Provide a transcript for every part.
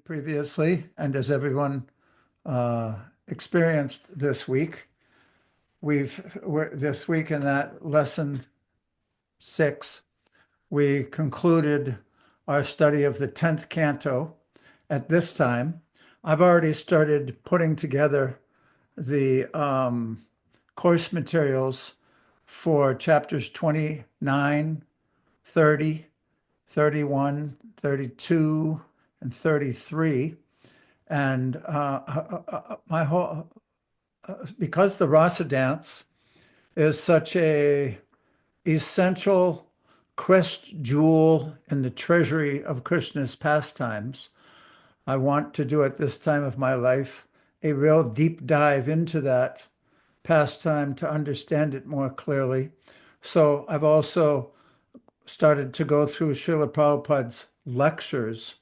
Previously, and as everyone experienced this week, we're this week in that lesson 6, we concluded our study of the 10th canto. At this time, I've already started putting together the course materials for chapters 29, 30, 31, 32, and 33. And my whole, because the rasa dance is such a essential quest jewel in the treasury of Krishna's pastimes, I want to do at this time of my life a real deep dive into that pastime to understand it more clearly. So I've also started to go through Srila Prabhupada's lectures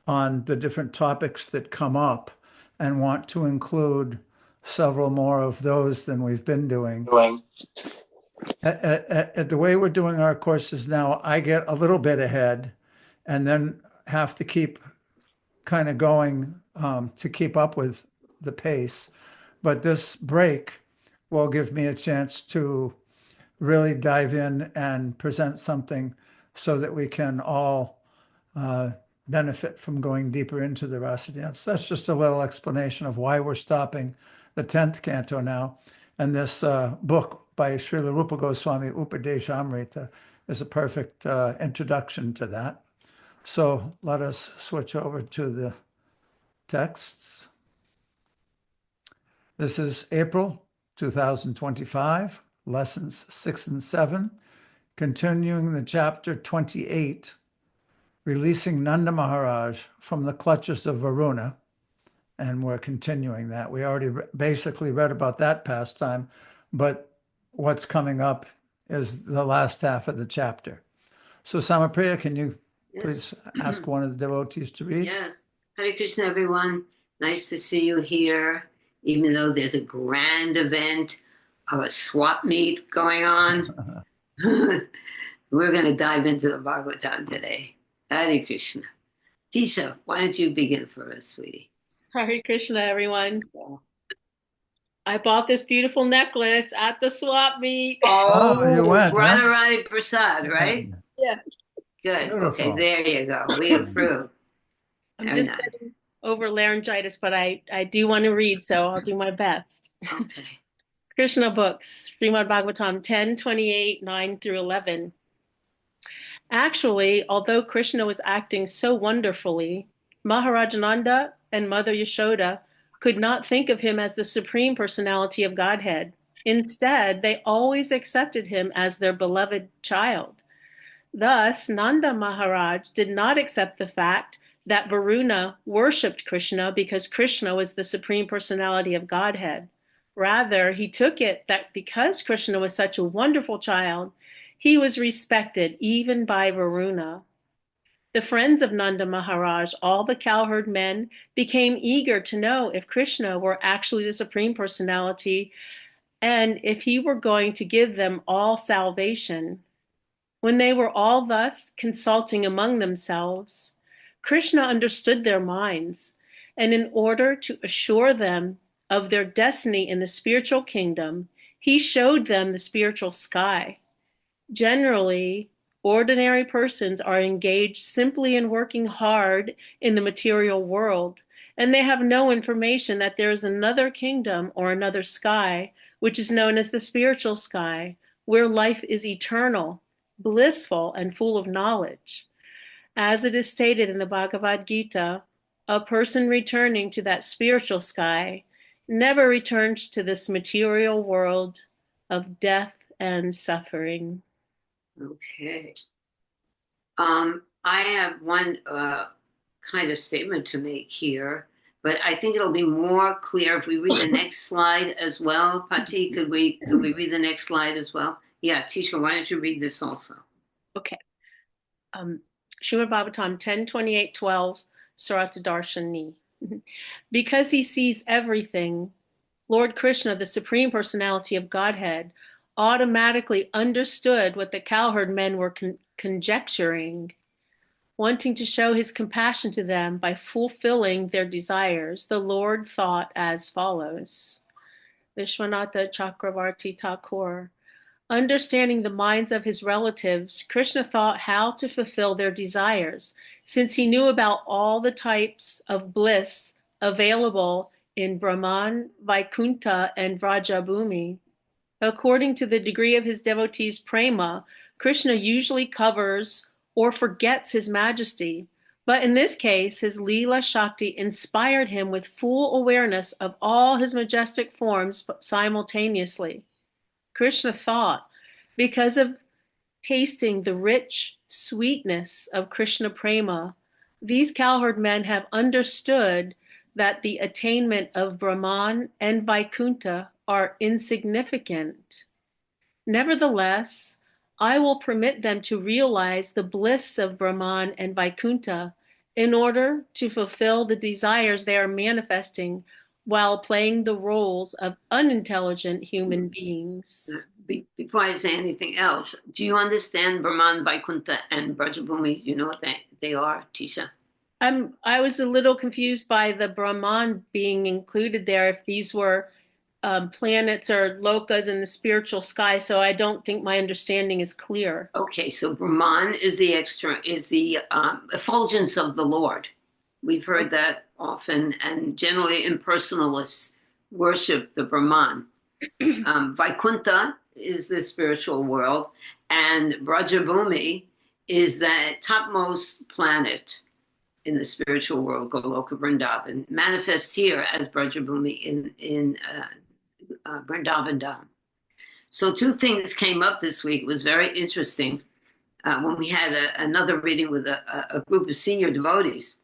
on the different topics that come up and want to include several more of those than we've been doing. At the way we're doing our courses now, I get a little bit ahead and then have to keep kind of going to keep up with the pace. But this break will give me a chance to really dive in and present something so that we can all benefit from going deeper into the rasa dance. That's just a little explanation of why we're stopping the 10th canto now. And this book by Srila Rupa Goswami, Upadeshamrita, is a perfect introduction to that. So let us switch over to the texts. This is April 2025, lessons 6 and 7, continuing the chapter 28, releasing Nanda Maharaj from the clutches of Varuna. And we're continuing that. We already basically read about that pastime, but what's coming up is the last half of the chapter. So Samapriya, can you please ask one of the devotees to read? Yes. Hare Krishna, everyone. Nice to see you here, even though there's a grand event of a swap meet going on. We're going to dive into the Bhagavatam today. Hare Krishna. Tisha, why don't you begin for us, sweetie? Hare Krishna, everyone. I bought this beautiful necklace at the swap meet. Oh, you went, huh? Radharani Prasad, right? Yeah. Good. Beautiful. Okay, there you go. We approve. I'm Very just nice. getting over laryngitis, but I do want to read, so I'll do my best. Okay. Krishna books, Srimad Bhagavatam 10:28, 9 through 11. Actually, although Krishna was acting so wonderfully, Maharaj Nanda and Mother Yashoda could not think of him as the Supreme Personality of Godhead. Instead, they always accepted him as their beloved child. Thus, Nanda Maharaj did not accept the fact that Varuna worshipped Krishna because Krishna was the Supreme Personality of Godhead. Rather, he took it that because Krishna was such a wonderful child, he was respected even by Varuna. The friends of Nanda Maharaj, all the cowherd men, became eager to know if Krishna were actually the Supreme Personality and if he were going to give them all salvation. When they were all thus consulting among themselves, Krishna understood their minds, and in order to assure them of their destiny in the spiritual kingdom, he showed them the spiritual sky. Generally, ordinary persons are engaged simply in working hard in the material world, and they have no information that there is another kingdom or another sky, which is known as the spiritual sky, where life is eternal, blissful, and full of knowledge. As it is stated in the Bhagavad Gita, a person returning to that spiritual sky never returns to this material world of death and suffering. Okay. I have one kind of statement to make here, but I think it'll be more clear if we read the next slide as well. Pati, could we read the next slide as well? Yeah, Tisha, why don't you read this also? Okay. Srimad Bhagavatam 10:28-12, Sarata Darshani. Because he sees everything, Lord Krishna, the Supreme Personality of Godhead, automatically understood what the cowherd men were conjecturing. wanting to show his compassion to them by fulfilling their desires, the Lord thought as follows. Vishwanatha Chakravarti Thakur. Understanding the minds of his relatives, Krishna thought how to fulfill their desires, since he knew about all the types of bliss available in Brahman, Vaikuntha, and Vrajabhumi. According to the degree of his devotees' prema, Krishna usually covers or forgets his majesty. But in this case, his Leela Shakti inspired him with full awareness of all his majestic forms simultaneously. Krishna thought, because of tasting the rich sweetness of Krishna prema, these cowherd men have understood that the attainment of Brahman and Vaikuntha are insignificant. Nevertheless, I will permit them to realize the bliss of Brahman and Vaikuntha in order to fulfill the desires they are manifesting while playing the roles of unintelligent human beings. Before I say anything else, do you understand Brahman, Vaikuntha, and Brajabhumi? Do you know what they are, Tisha? I was a little confused by the Brahman being included there, if these were planets or lokas in the spiritual sky, so I don't think my understanding is clear. Okay, so Brahman is the effulgence of the Lord. We've heard that often, and generally impersonalists worship the Brahman. Vaikuntha is the spiritual world, and Brajabhumi is the topmost planet in the spiritual world, Goloka Vrindavan, manifests here as Brajabhumi in Vrindavan Dham. So two things came up this week. It was very interesting when we had another reading with a group of senior devotees.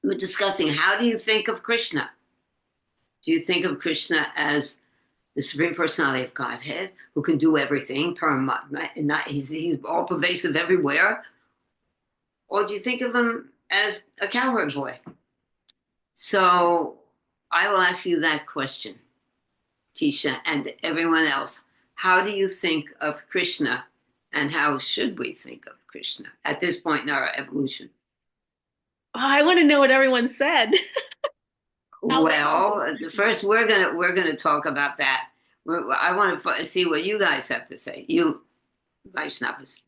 We were discussing, how do you think of Krishna? Do you think of Krishna as the Supreme Personality of Godhead, who can do everything, Paramatma, and he's all pervasive everywhere? Or do you think of him as a cowherd boy? So I will ask you that question, Tisha, and everyone else. How do you think of Krishna, and how should we think of Krishna at this point in our evolution? I want to know what everyone said. Well, first we're gonna talk about that. I want to see what you guys have to say. You, Vaishnavas.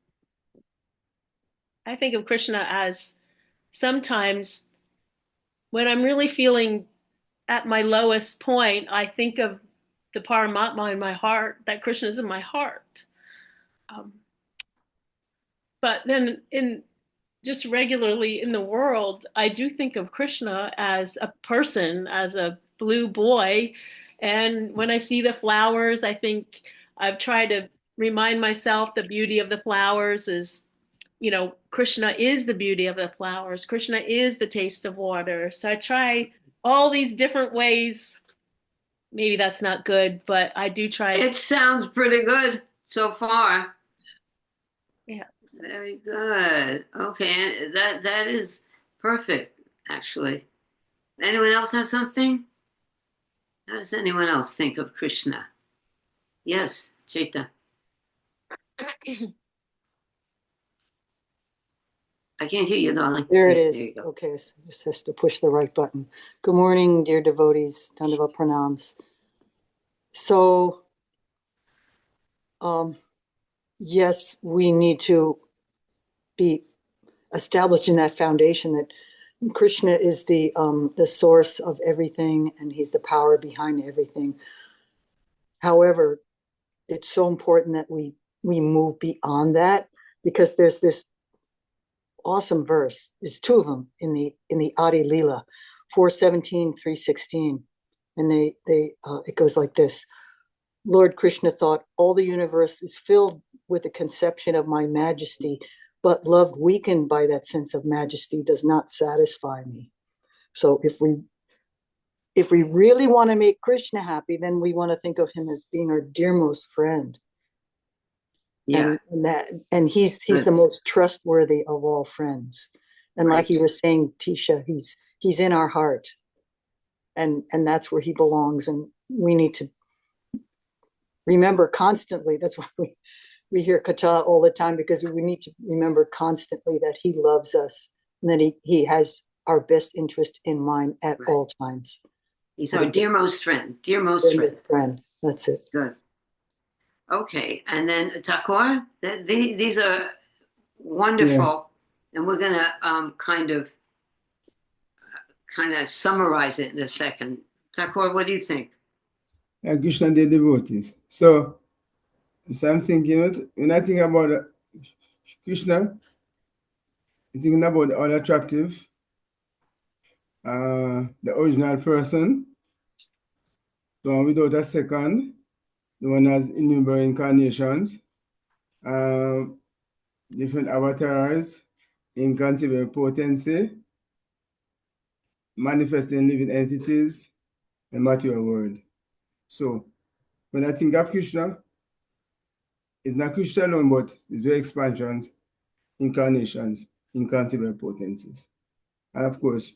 I think of Krishna as sometimes when I'm really feeling at my lowest point, I think of the Paramatma in my heart, that Krishna is in my heart. But then just regularly in the world, I do think of Krishna as a person, as a blue boy. And when I see the flowers, I think I've tried to remind myself the beauty of the flowers is, Krishna is the beauty of the flowers. Krishna is the taste of water. So I try all these different ways. Maybe that's not good, but I do try. It sounds pretty good so far. Yeah. Very good. Okay, that is perfect, actually. Anyone else have something? How does anyone else think of Krishna? Yes, Chaita. I can't hear you, darling. There it is. There you go. Okay, so just has to push the right button. Good morning, dear devotees. Dandava pranams. So, yes, we need to be established in that foundation that Krishna is the source of everything, and he's the power behind everything. However, it's so important that we move beyond that, because there's this awesome verse. There's two of them in the Adi Leela, 4:17, 3:16, and it goes like this: Lord Krishna thought, all the universe is filled with the conception of my majesty, but love weakened by that sense of majesty does not satisfy me. So if we really want to make Krishna happy, then we want to think of him as being our dearmost friend. Yeah. And he's the most trustworthy of all friends. And like you were saying, Tisha, he's in our heart, and that's where he belongs. And we need to remember constantly. That's why we hear kata all the time because we need to remember constantly that he loves us and that he has our best interest in mind at Right. all times. He's our dearmost friend. Dearmost friend. Friend. That's it. Good. Okay, and then Thakur, these are wonderful, and we're gonna kind of summarize it in a second. Thakur, what do you think? Krishna, the devotees. So I'm thinking, when I think about Krishna, I'm thinking about the unattractive, the original person, the one without a second, the one has innumerable incarnations, different avatars, inconceivable potency, manifesting living entities, and material world. So when I think of Krishna, it's not Krishna alone, but it's very expansions, incarnations, inconceivable potencies. And of course,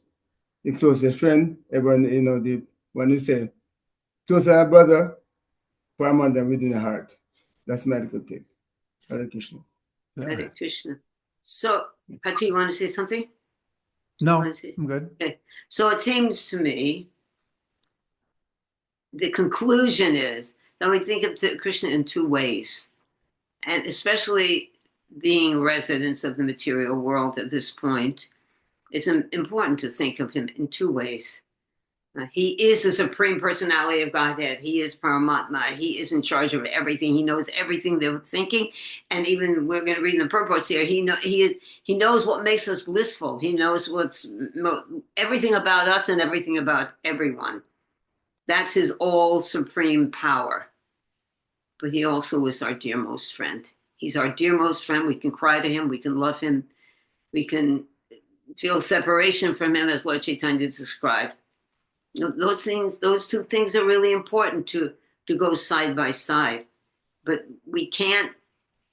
the closest friend, everyone, the one who say, closer a brother, paramount than within the heart. That's medical take. Hare Krishna. Hare Krishna. So, Pati, you want to say something? No, I'm good. Okay. So it seems to me the conclusion is that we think of Krishna in two ways, and especially being residents of the material world at this point, it's important to think of him in two ways. He is the supreme personality of Godhead. He is Paramatma. He is in charge of everything. He knows everything they're thinking, and even we're going to read in the purports here. He knows what makes us blissful. He knows everything about us and everything about everyone. That's his all supreme power. But he also is our dearmost friend. He's our dearmost friend. We can cry to him. We can love him. We can feel separation from him, as Lord Chaitanya described. Those two things are really important to go side by side. But we can't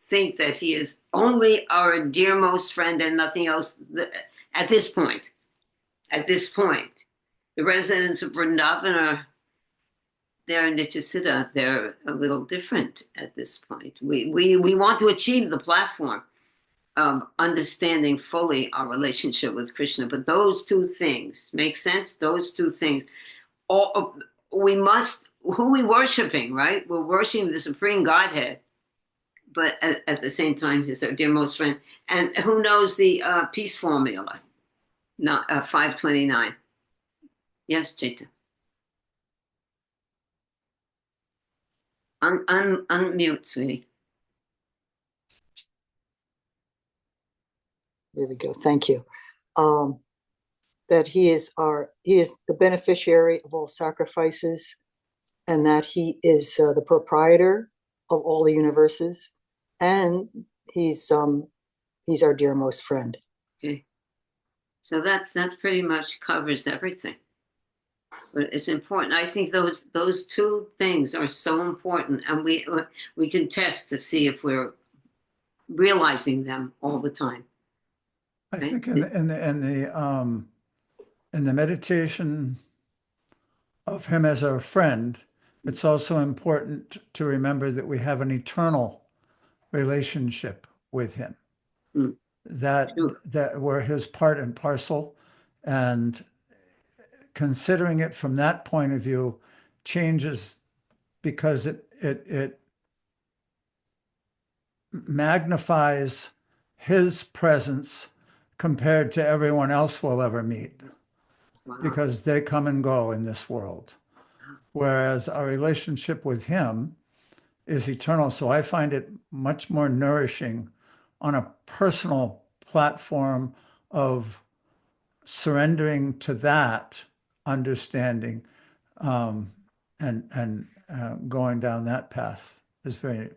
think that he is only our dearmost friend and nothing else at this point. At this point, the residents of Vrindavan they're in Nityasiddha. They're a little different at this point. We want to achieve the platform of understanding fully our relationship with Krishna. But those two things make sense. Those two things, who we worshiping, right? We're worshiping the Supreme Godhead, but at the same time, he's our dearmost friend. And who knows the peace formula? Not 529. Yes, Chaitanya. Unmute, sweetie. There we go. Thank you. That he is the beneficiary of all sacrifices, and that he is the proprietor of all the universes, and he's our dearmost friend. Okay. So that's pretty much covers everything. But it's important. I think those two things are so important, and we can test to see if we're realizing them all the time. I think in the meditation of him as our friend, it's also important to remember that we have an eternal relationship with him. Mm. That we're his part and parcel, and considering it from that point of view changes, because it magnifies his presence compared to everyone else we'll ever meet. Wow. Because they come and go in this world. Whereas our relationship with him is eternal. So I find it much more nourishing on a personal platform of surrendering to that understanding, and going down that path is very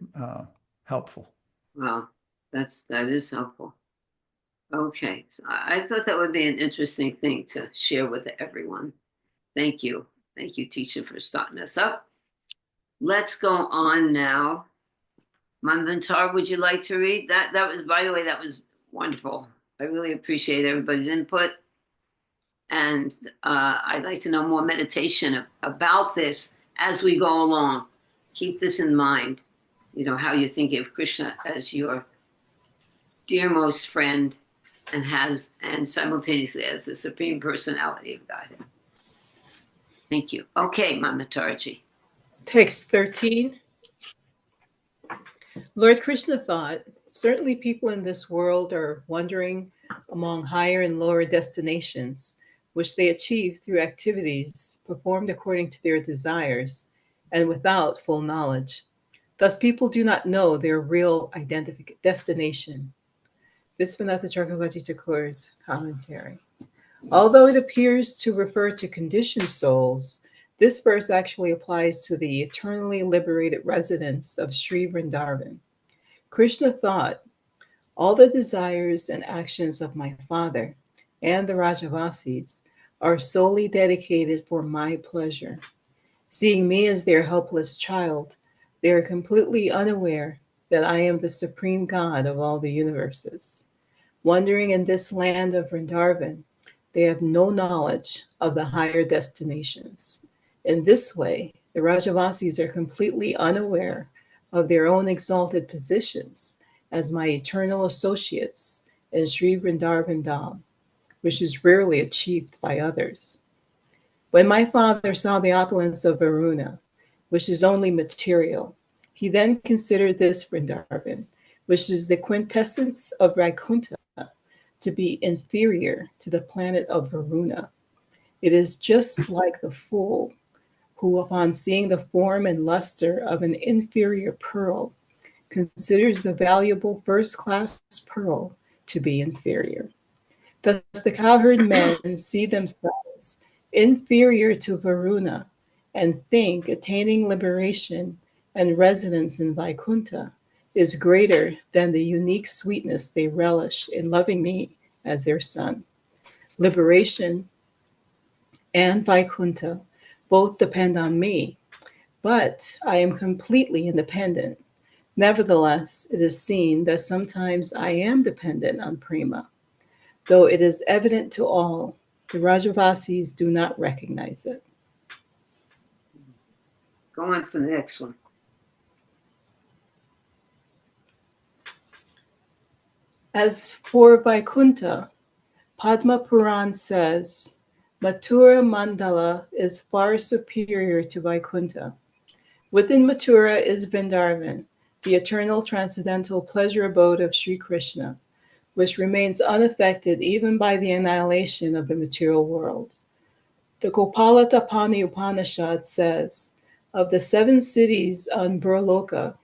helpful. Well, that is helpful. Okay, so I thought that would be an interesting thing to share with everyone. Thank you, teacher, for starting us up. Let's go on now. Manvantar, would you like to read that? That was, by the way, that was wonderful. I really appreciate everybody's input. And I'd like to know more meditation about this as we go along. Keep this in mind. you know, how you think of Krishna as your dearmost friend and simultaneously as the Supreme Personality of Godhead. Thank you. Okay, Mama Taraji. Text 13. Lord Krishna thought, certainly people in this world are wandering among higher and lower destinations, which they achieve through activities performed according to their desires and without full knowledge. Thus, people do not know their real destination. Visvanatha Chakravarti Thakur's commentary. Although it appears to refer to conditioned souls, this verse actually applies to the eternally liberated residents of Sri Vrindavan. Krishna thought, all the desires and actions of my father and the Rajavasis are solely dedicated for my pleasure. Seeing me as their helpless child, they are completely unaware that I am the supreme God of all the universes. Wandering in this land of Vrindavan, they have no knowledge of the higher destinations. In this way, the Rajavasis are completely unaware of their own exalted positions as my eternal associates in Sri Vrindavan Dham, which is rarely achieved by others. When my father saw the opulence of Varuna, which is only material, he then considered this Vrindavan, which is the quintessence of Vaikuntha, to be inferior to the planet of Varuna. It is just like the fool who, upon seeing the form and luster of an inferior pearl, considers the valuable first-class pearl to be inferior. Thus, the cowherd men see themselves inferior to Varuna and think attaining liberation and residence in Vaikuntha is greater than the unique sweetness they relish in loving me as their son. Liberation and Vaikuntha both depend on me, but I am completely independent. Nevertheless, it is seen that sometimes I am dependent on Prema. Though it is evident to all, the Rajavasis do not recognize it. Go on for the next one. As for Vaikuntha, Padma Puran says, Mathura Mandala is far superior to Vaikuntha. Within Mathura is Vrindavan, the eternal transcendental pleasure abode of Sri Krishna, which remains unaffected even by the annihilation of the material world. The Gopala-Tapani Upanishad says, of the 7 cities on Burloka,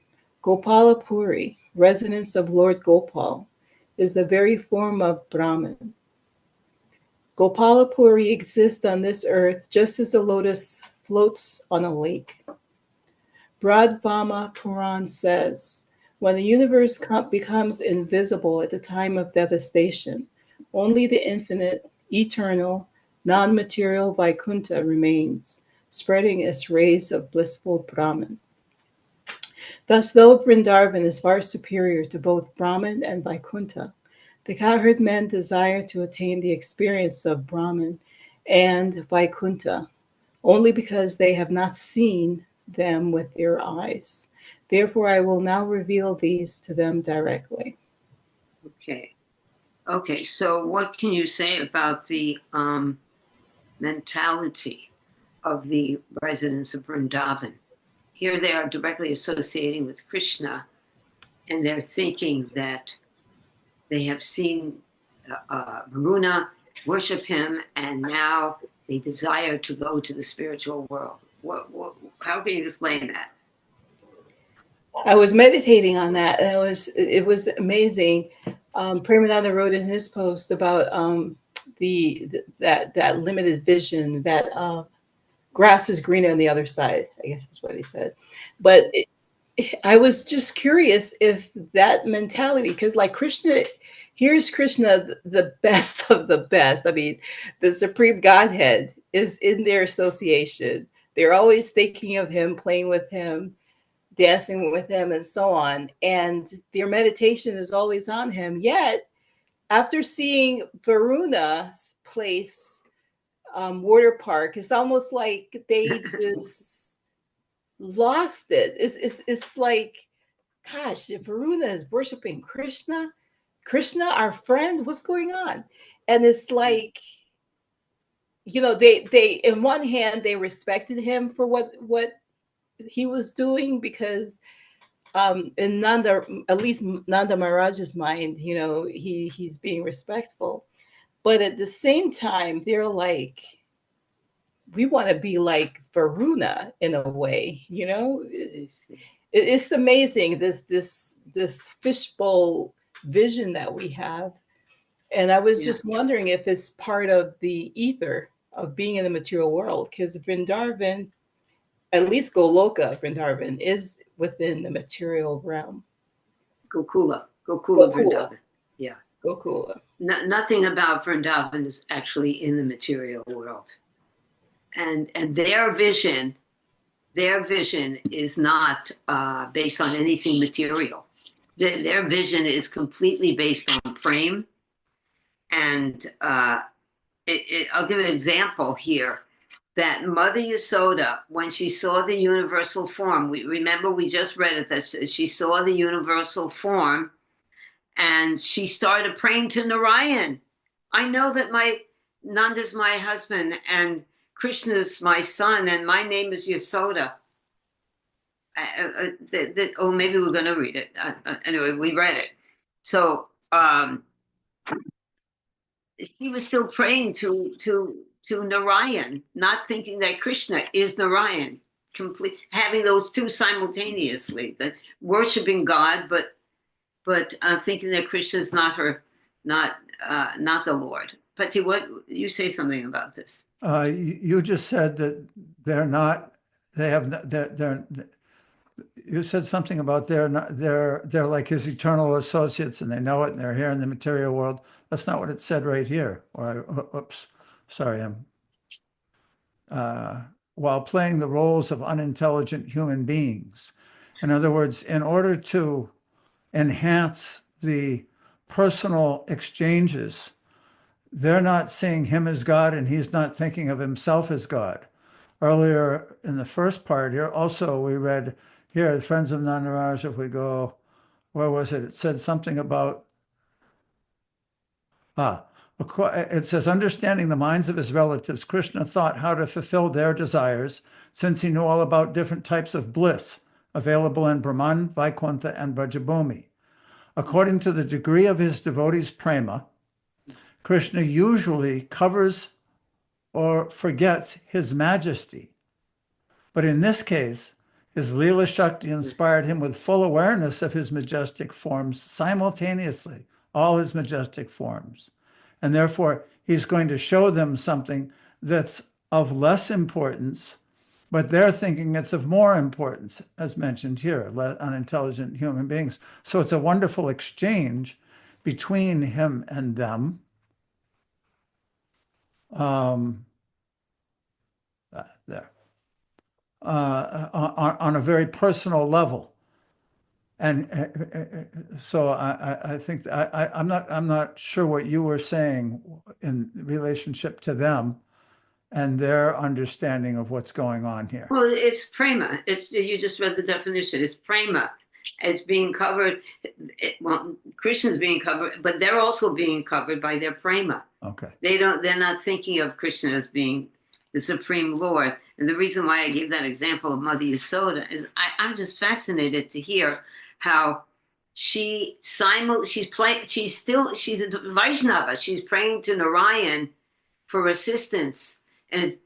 Gopalapuri, residence of Lord Gopal, is the very form of Brahman. Gopalapuri exists on this earth just as a lotus floats on a lake. Bradvama Puran says, when the universe becomes invisible at the time of devastation, only the infinite, eternal, non-material Vaikuntha remains, spreading its rays of blissful Brahman. Thus, though Vrindavan is far superior to both Brahman and Vaikuntha, the cowherd men desire to attain the experience of Brahman and Vaikuntha only because they have not seen them with their eyes. Therefore, I will now reveal these to them directly. Okay, so what can you say about the mentality of the residents of Vrindavan? Here they are directly associating with Krishna, and they're thinking that they have seen Varuna, worship him, and now they desire to go to the spiritual world. How can you explain that? I was meditating on that, and it was amazing. Premananda wrote in his post about that limited vision, that grass is greener on the other side, I guess is what he said. But I was just curious if that mentality, because like Krishna, here's Krishna, the best of the best. I mean, the Supreme Godhead is in their association. They're always thinking of him, playing with him, dancing with him, and so on. And their meditation is always on him. Yet, after seeing Varuna's place, water park, it's almost like they just lost it. It's like gosh, if Varuna is worshiping Krishna, Krishna, our friend, what's going on? And it's like, they in one hand they respected him for what he was doing, because in Nanda, at least Nanda Maharaj's mind, he's being respectful. But at the same time, they're like, we want to be like Varuna in a way, It's amazing, this fishbowl vision that we have. And I was just wondering if it's part of the ether of being in the material world, because Vrindavan, at least Goloka Vrindavan, is within the material realm. Gokula Gokula. Vrindavan. Yeah. Gokula. Nothing about Vrindavan is actually in the material world. And their vision is not based on anything material. Their vision is completely based on prem. And I'll give an example here, that Mother Yasoda, when she saw the universal form, we just read it, that she saw the universal form, and she started praying to Narayan. I know that Nanda's my husband, and Krishna's my son, and my name is Yasoda. Maybe we're going to read it. Anyway, we read it. So she was still praying to Narayan, not thinking that Krishna is Narayan. Having those two simultaneously, that worshiping God, but thinking that Krishna is not the Lord. Pati, what you say something about this? You just said that you said something about they're like his eternal associates, and they know it, and they're here in the material world. That's not what it said right here. While playing the roles of unintelligent human beings. In other words, in order to enhance the personal exchanges, they're not seeing him as God, and he's not thinking of himself as God. Earlier in the first part here, also we read here, Friends of Nanda Maharaj, if we go, where was it? It said something about, it says, understanding the minds of his relatives, Krishna thought how to fulfill their desires, since he knew all about different types of bliss available in Brahman, Vaikuntha, and Brajabhumi. According to the degree of his devotees' prema, Krishna usually covers or forgets his majesty. But in this case, his Leela Shakti inspired him with full awareness of his majestic forms simultaneously, all his majestic forms. And therefore, he's going to show them something that's of less importance, but they're thinking it's of more importance, as mentioned here, unintelligent human beings. So it's a wonderful exchange between him and them. There. On a very personal level. And so I think I'm not sure what you were saying in relationship to them and their understanding of what's going on here. Well, it's prema. You just read the definition. It's prema. It's being covered. Krishna's being covered, but they're also being covered by their prema. Okay. They're not thinking of Krishna as being the Supreme Lord. And the reason why I gave that example of Mother Yasoda is I'm just fascinated to hear how she's a Vaishnava. She's praying to Narayan for assistance and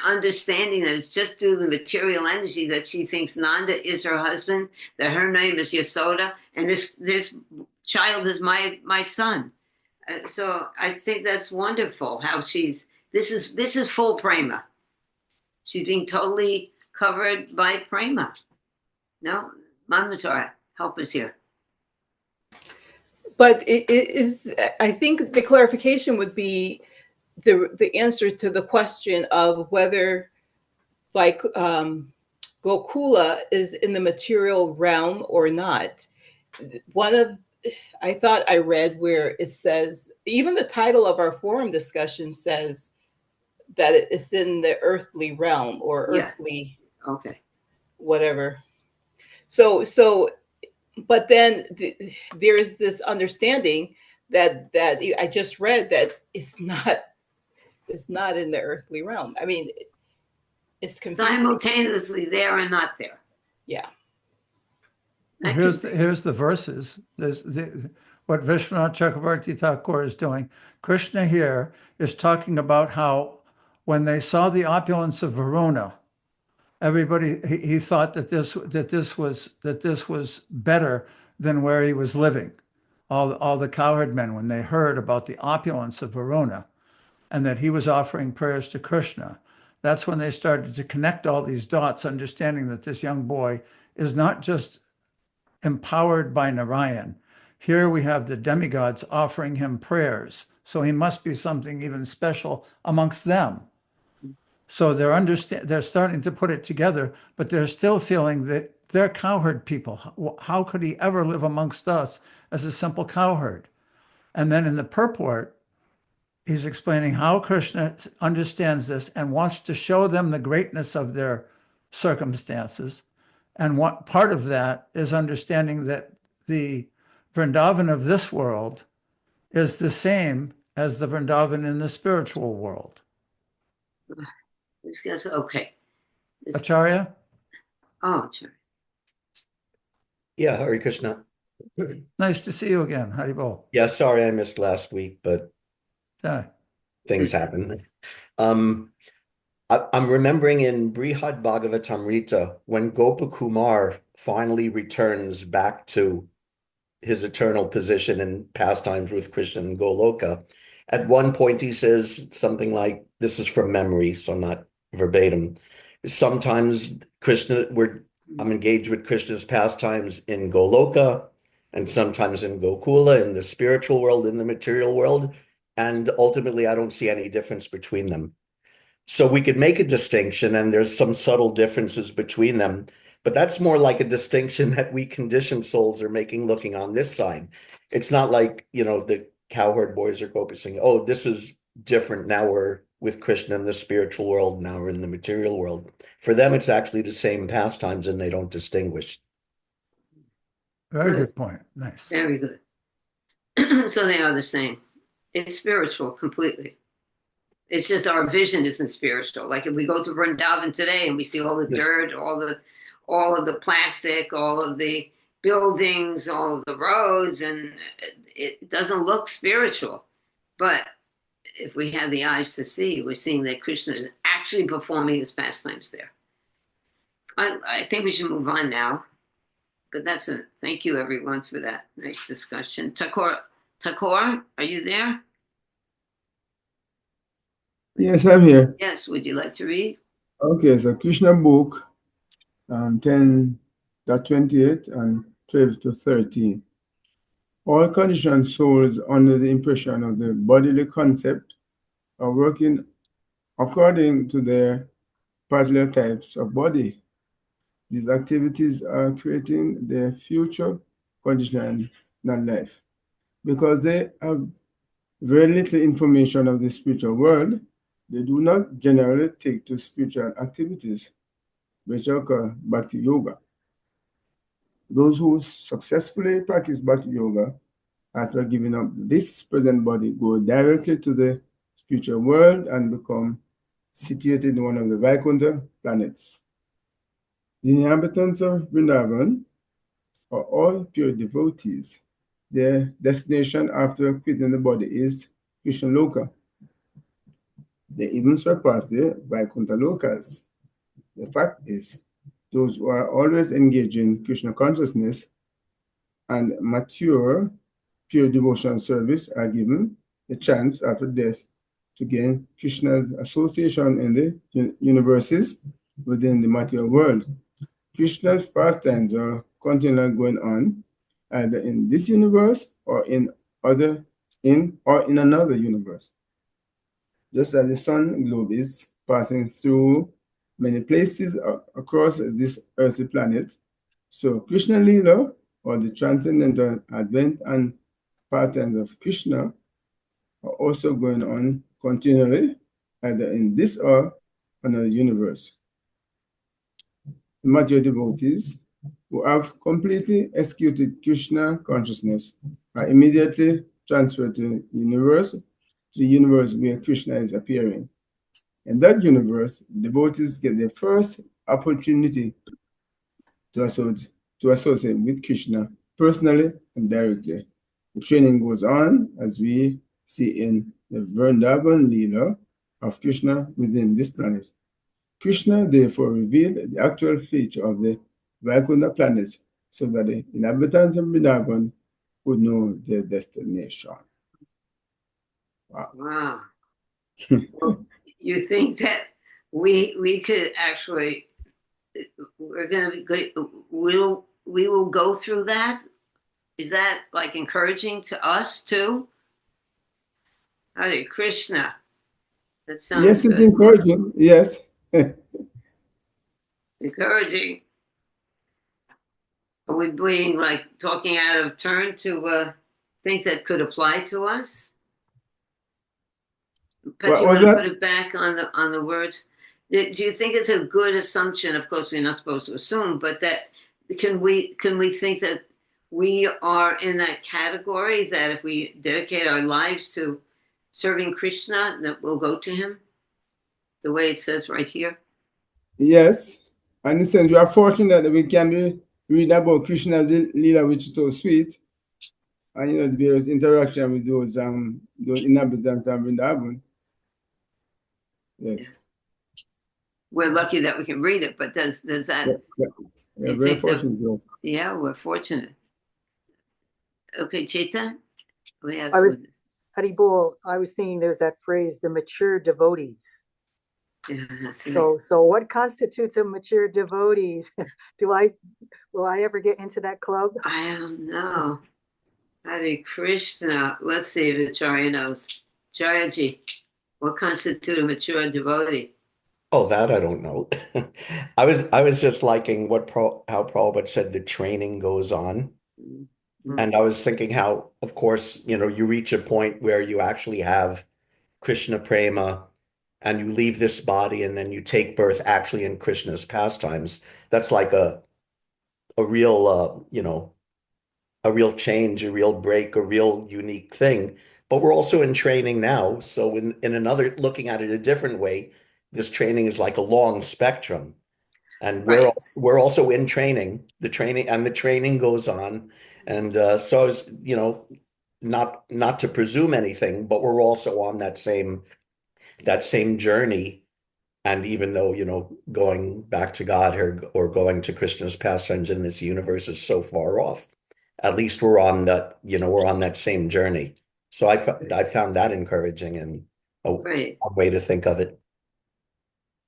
understanding that it's just through the material energy that she thinks Nanda is her husband, that her name is Yasoda, and this child is my son. So I think that's wonderful how this is full prema. She's being totally covered by prema. No, Manmatar, help us here. But it is, I think the clarification would be the answer to the question of whether, like, Gokula is in the material realm or not. I thought I read where it says, even the title of our forum discussion says that it's in the earthly realm or earthly, okay, whatever. So but then there is this understanding that I just read that it's not in the earthly realm. I mean, it's confusing. Simultaneously there and not there. Yeah. That Here's could- here's the verses. What Vishwanath Chakravarti Thakur is doing. Krishna here is talking about how when they saw the opulence of Varuna, everybody he thought that this was better than where he was living. All the cowherd men, when they heard about the opulence of Varuna and that he was offering prayers to Krishna, that's when they started to connect all these dots, understanding that this young boy is not just empowered by Narayan. Here we have the demigods offering him prayers. So he must be something even special amongst them. So they're starting to put it together, but they're still feeling that they're cowherd people. How could he ever live amongst us as a simple cowherd? And then in the purport, he's explaining how Krishna understands this and wants to show them the greatness of their circumstances. And what part of that is understanding that the Vrindavan of this world is the same as the Vrindavan in the spiritual world. This guy's okay. Acharya? Oh, sure. Yeah, Hare Krishna. Nice to see you again. Haribol. Yeah, sorry I missed last week, but Yeah. things happen. I'm remembering in Brihad Bhagavatamrita, when Gopakumar finally returns back to his eternal position in pastimes with Krishna and Goloka, at one point he says something like, this is from memory, so not verbatim. Sometimes I'm engaged with Krishna's pastimes in Goloka, and sometimes in Gokula, in the spiritual world, in the material world, and ultimately I don't see any difference between them. So we could make a distinction, and there's some subtle differences between them, but that's more like a distinction that we conditioned souls are making looking on this side. It's not like, the cowherd boys are saying, oh, this is different. Now we're with Krishna in the spiritual world. Now we're in the material world. For them, it's actually the same pastimes and they don't distinguish. Very good point. Nice. Very good. So they are the same. It's spiritual completely. It's just our vision isn't spiritual. Like if we go to Vrindavan today and we see all the dirt, all of the plastic, all of the buildings, all of the roads, and it doesn't look spiritual. But if we have the eyes to see, we're seeing that Krishna is actually performing his pastimes there. I think we should move on now. But that's it. Thank you, everyone, for that nice discussion. Thakur, are you there? Yes, I'm here. Yes. Would you like to read? Okay, so Krishna book 10.28 and 12 to 13. All conditioned souls under the impression of the bodily concept are working according to their particular types of body. These activities are creating their future conditioned life. Because they have very little information of the spiritual world, they do not generally take to spiritual activities, which are called Bhakti Yoga. Those who successfully practice Bhakti Yoga, after giving up this present body, go directly to the spiritual world and become situated in one of the Vaikuntha planets. The inhabitants of Vrindavan are all pure devotees. Their destination after quitting the body is Krishna Loka. They even surpass the Vaikuntha Lokas. The fact is, those who are always engaged in Krishna consciousness and mature pure devotional service are given the chance after death to gain Krishna's association in the universes within the material world. Krishna's pastimes are continually going on either in this universe or in another universe. Just as the sun globe is passing through many places across this earthly planet, so Krishna Lila, or the transcendental advent and pastimes of Krishna, are also going on continually, either in this or another universe. The mature devotees who have completely executed Krishna consciousness are immediately transferred to the universe where Krishna is appearing. In that universe, devotees get their first opportunity to associate with Krishna personally and directly. The training goes on as we see in the Vrindavan Leela of Krishna within this planet. Krishna therefore revealed the actual feature of the Vaikuntha planets so that the inhabitants of Vrindavan would know their destination. Wow. Wow. Well, you think that we could actually, we're going to be, we will go through that? Is that like encouraging to us too? Hare Krishna. That sounds Yes, it's good. encouraging. Yes. Encouraging. Are we being like talking out of turn to think that could apply to us? But What you was want to that? put it back on the words? Do you think it's a good assumption? Of course, we're not supposed to assume, but that can we think that we are in that category, that if we dedicate our lives to serving Krishna, that we'll go to him the way it says right here? Yes. And in the sense, we are fortunate that we can read about Krishna's Leela, which is so sweet, and the various interaction with those inhabitants of Vrindavan. Yes. We're lucky that we can read it, but does that? Yeah, You very think that- fortunate. Yes. Yeah, we're fortunate. Okay, Cheta, we have I was- some of this. Haribol, I was thinking there's that phrase, the mature devotees. Yeah, that's nice. So what constitutes a mature devotee? Will I ever get into that club? I don't know. Hare Krishna. Let's see if Acharya knows. Acharyaji, what constitutes a mature devotee? Oh, that I don't know. I was just liking how Prabhupada said the training goes on. Mhm. And I was thinking how, of course, you reach a point where you actually have Krishna prema and you leave this body and then you take birth actually in Krishna's pastimes. That's like a real, a real change, a real break, a real unique thing. But we're also in training now. So in another, looking at it a different way, this training is like a long spectrum. And Right. we're also in training, the training goes on. And so I was, not to presume anything, but we're also on that same journey. And even though, going back to God or going to Krishna's pastimes in this universe is so far off, at least we're on that same journey. So I found that encouraging and Right. a way to think of it.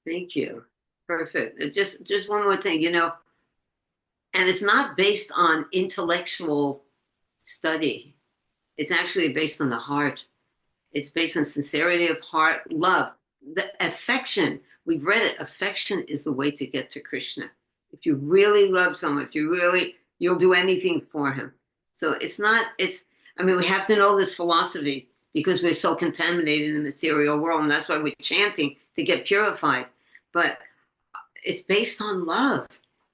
Thank you. Perfect. Just one more thing, and it's not based on intellectual study. It's actually based on the heart. It's based on sincerity of heart, love, the affection. We've read it. Affection is the way to get to Krishna. If you really love someone, you'll do anything for him. So we have to know this philosophy because we're so contaminated in the material world, and that's why we're chanting to get purified. But it's based on love.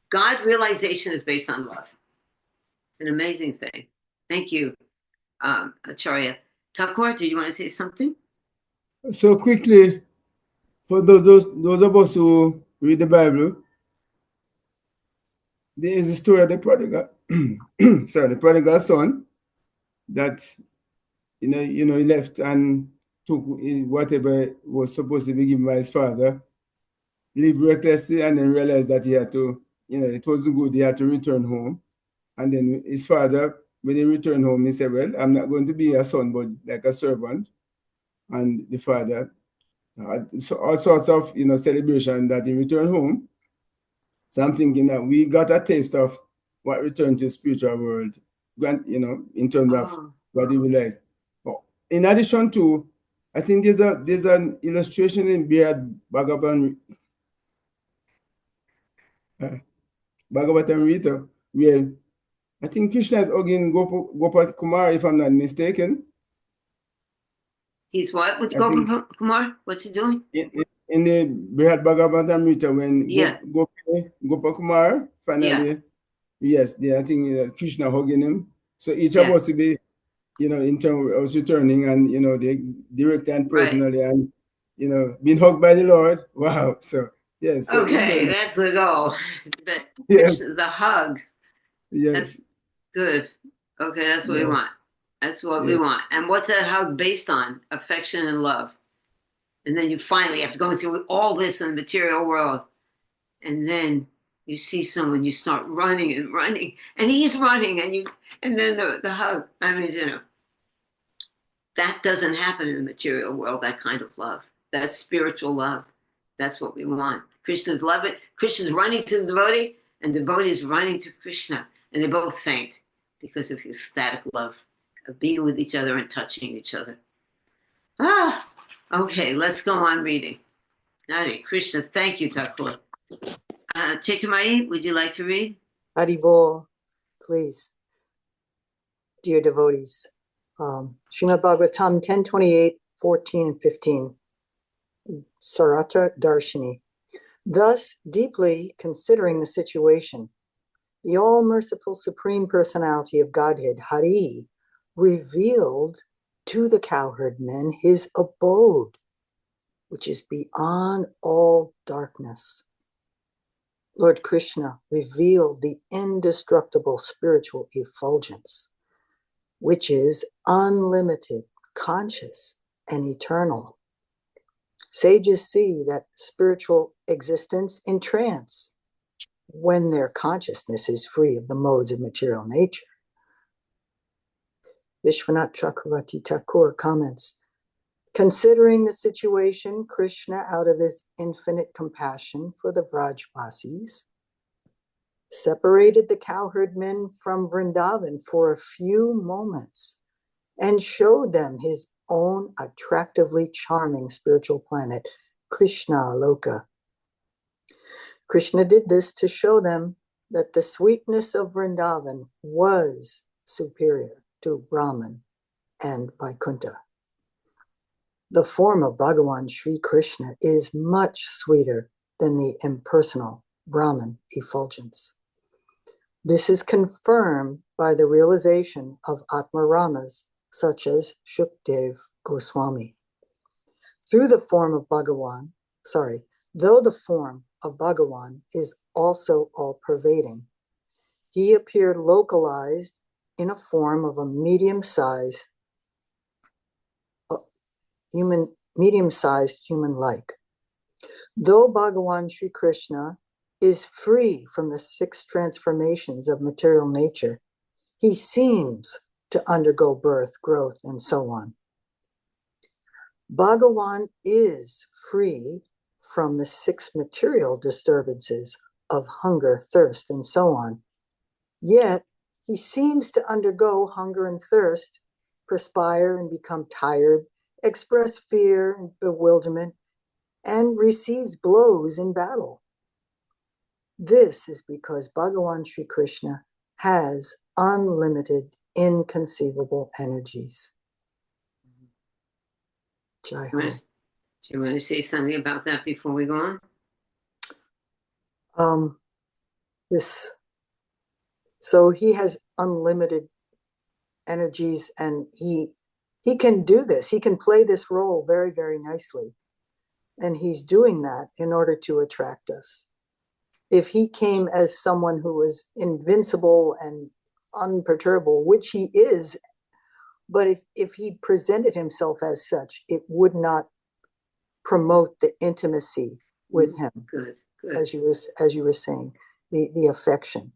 God realization is based on love. It's an amazing thing. Thank you, Acharya. Thakur, do you want to say something? So quickly, for those of us who read the Bible, there is a story of the prodigal, the prodigal son that he left and took whatever was supposed to be given by his father, lived recklessly, and then realized that he had to, it wasn't good. He had to return home, and then his father, when he returned home, he said, "Well, I'm not going to be a son, but like a servant." And the father so all sorts of celebration that he returned home. So I'm thinking that we got a taste of what return to the spiritual world, in terms of what he will like. But in addition to, I think there's an illustration in Bhagavatam Rita where I think Krishna is hugging Gopal Kumar, if I'm not mistaken. He's what with I think- Gopal Kumar? What's he doing? In the Brihad Bhagavatam Rita, when Yeah. Gopal Kumar finally Yes, I think Krishna hugging him. So each Yeah. of us will be, in turn, I was returning and, they directly and Right. personally and, being hugged by the Lord. Wow. So, yeah, so it's Okay, very, that's the goal. yes, The hug. yes, That's good. Okay, that's what we yeah, want. That's what we yeah, want. And what's that hug based on? Affection and love. And then you finally have to go through all this in the material world. And then you see someone, you start running and running, and he's running, and then the hug. I mean, that doesn't happen in the material world, that kind of love. That's spiritual love. That's what we want. Krishna's love it. Krishna's running to the devotee, and the devotee is running to Krishna. And they both faint because of his ecstatic love of being with each other and touching each other. Okay, let's go on reading. Hare Krishna, thank you, Thakur. Chaitamai, would you like to read? Haribol, please, dear devotees. Srimad Bhagavatam 10:28, 14, and 15. Sarata Darshini. Thus, deeply considering the situation, the all-merciful Supreme Personality of Godhead, Hari, revealed to the cowherd men his abode, which is beyond all darkness. Lord Krishna revealed the indestructible spiritual effulgence, which is unlimited, conscious, and eternal. Sages see that spiritual existence in trance when their consciousness is free of the modes of material nature. Vishwanath Chakravarti Thakur comments, considering the situation, Krishna, out of his infinite compassion for the Vrajvasis, separated the cowherd men from Vrindavan for a few moments and showed them his own attractively charming spiritual planet, Krishna Loka. Krishna did this to show them that the sweetness of Vrindavan was superior to Brahman and Vaikuntha. The form of Bhagavan Sri Krishna is much sweeter than the impersonal Brahman effulgence. This is confirmed by the realization of Atmaramas such as Shukdev Goswami. Though the form of Bhagavan is also all-pervading, he appeared localized in a form of a medium-sized human-like. Though Bhagavan Sri Krishna is free from the 6 transformations of material nature, he seems to undergo birth, growth, and so on. Bhagavan is free from the 6 material disturbances of hunger, thirst, and so on. Yet he seems to undergo hunger and thirst, perspire and become tired, express fear and bewilderment, and receives blows in battle. This is because Bhagavan Sri Krishna has unlimited, inconceivable energies. Jai Ho. Do you want to say something about that before we go on? So he has unlimited energies, and he can do this. He can play this role very, very nicely. And he's doing that in order to attract us. If he came as someone who was invincible and unperturbable, which he is, but if he presented himself as such, it would not promote the intimacy with him. Good. As you were saying, the affection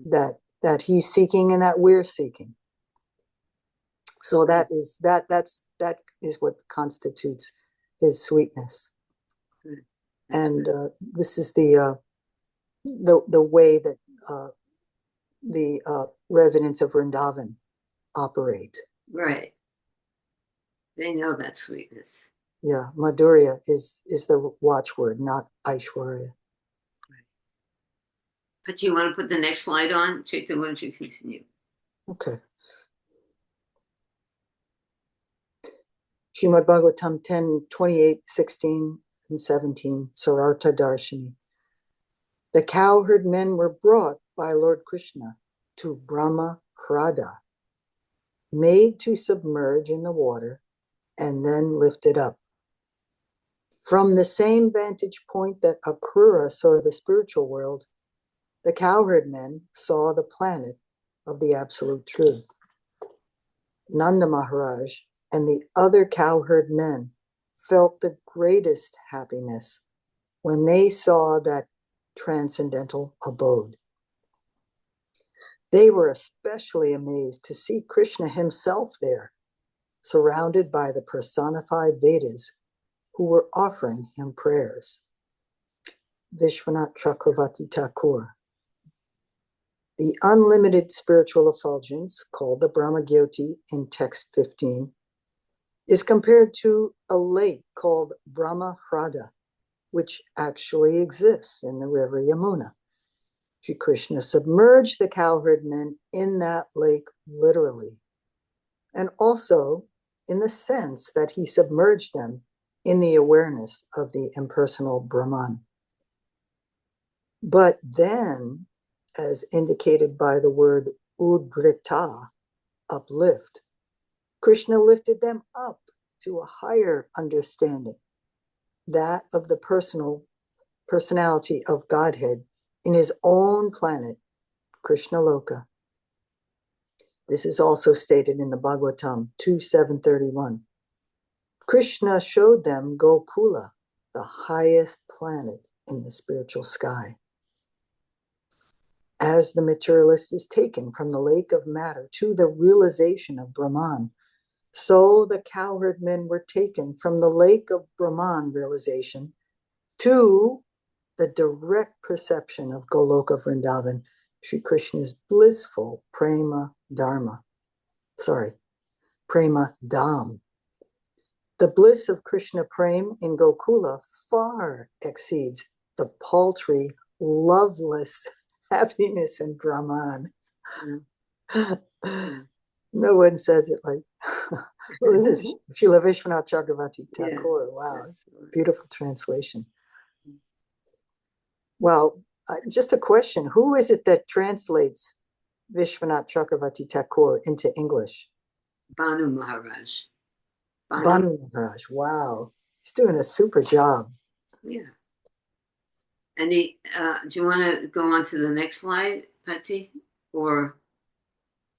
that he's seeking and that we're seeking. So that is what constitutes his sweetness. Good. And this is the way that the residents of Vrindavan operate. Right. They know that sweetness. Yeah, Madhurya is the watchword, not Aishwarya. But you want to put the next slide on? Chaitanya, why don't you continue? Okay. Srimad Bhagavatam 10, 28, 16, and 17, Sararta Darshini. The cowherd men were brought by Lord Krishna to Brahma Hrada, made to submerge in the water and then lifted up. From the same vantage point that Akrura saw the spiritual world, the cowherd men saw the planet of the absolute truth. Nanda Maharaj and the other cowherd men felt the greatest happiness when they saw that transcendental abode. They were especially amazed to see Krishna himself there, surrounded by the personified Vedas who were offering him prayers. Vishwanath Chakravarti Thakur. The unlimited spiritual effulgence, called the Brahmagyoti in text 15, is compared to a lake called Brahma Hrada, which actually exists in the river Yamuna. Sri Krishna submerged the cowherd men in that lake literally, and also in the sense that he submerged them in the awareness of the impersonal Brahman. But then, as indicated by the word udrita, uplift, Krishna lifted them up to a higher understanding, that of the personality of Godhead in his own planet, Krishna Loka. This is also stated in the Bhagavatam 2.731. Krishna showed them Gokula, the highest planet in the spiritual sky. As the materialist is taken from the lake of matter to the realization of Brahman, so the cowherd men were taken from the lake of Brahman realization to the direct perception of Goloka Vrindavan, Sri Krishna's blissful prema dham. The bliss of Krishna Prem in Gokula far exceeds the paltry, loveless happiness in Brahman. No one says it like, well, this is Srila Vishwanath Chakravarti Thakur. Wow, it's a beautiful translation. Well, just a question. Who is it that translates Vishwanath Chakravarti Thakur into English? Banu Maharaj. Banu Maharaj. Wow. He's doing a super job. Yeah. And do you want to go on to the next slide, Patsy? Or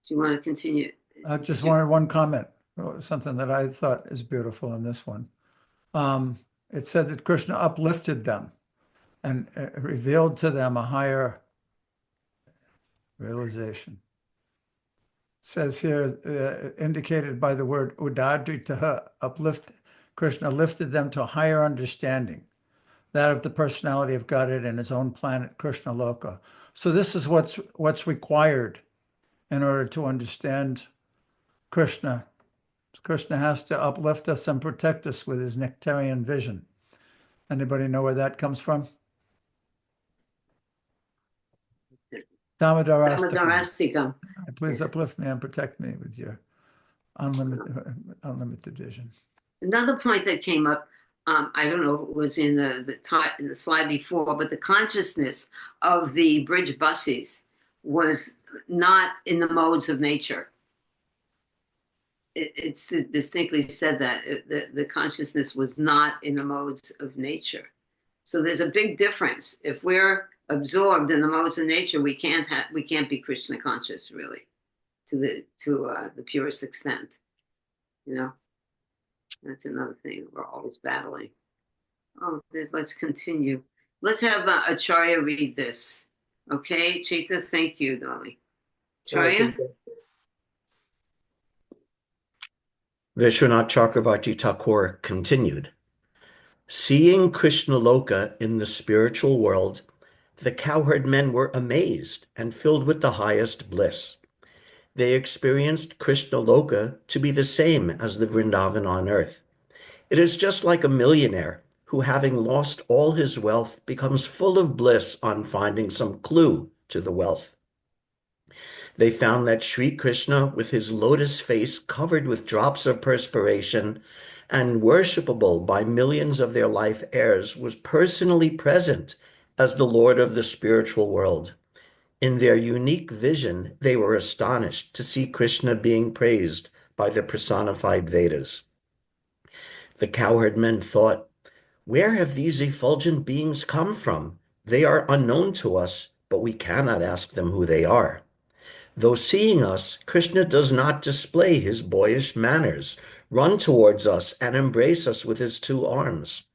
do you want to continue? I just wanted one comment, something that I thought is beautiful in this one. It said that Krishna uplifted them and revealed to them a higher realization. It says here, indicated by the word udadritaha, uplift, Krishna lifted them to a higher understanding, that of the personality of Godhead and his own planet, Krishna Loka. So this is what's required in order to understand Krishna. Krishna has to uplift us and protect us with his nectarian vision. Anybody know where that comes from? Damodarastikam. Please uplift me and protect me with your unlimited vision. Another point that came up, I don't know if it was in the slide before, but the consciousness of the bridge buses was not in the modes of nature. It's distinctly said that the consciousness was not in the modes of nature. So there's a big difference. If we're absorbed in the modes of nature, we can't be Krishna conscious really, to the purest extent. You know, that's another thing we're always battling. Oh, let's continue. Let's have Acharya read this. Okay, Chita, thank you, darling. Acharya? Vishwanath Chakravarti Thakur continued. Seeing Krishna Loka in the spiritual world, the cowherd men were amazed and filled with the highest bliss. They experienced Krishna Loka to be the same as the Vrindavan on earth. It is just like a millionaire who, having lost all his wealth, becomes full of bliss on finding some clue to the wealth. They found that Sri Krishna, with his lotus face covered with drops of perspiration and worshipable by millions of their life heirs, was personally present as the Lord of the spiritual world. In their unique vision, they were astonished to see Krishna being praised by the personified Vedas. The cowherd men thought, "Where have these effulgent beings come from? They are unknown to us, but we cannot ask them who they are." Though seeing us, Krishna does not display his boyish manners, run towards us, and embrace us with his two arms.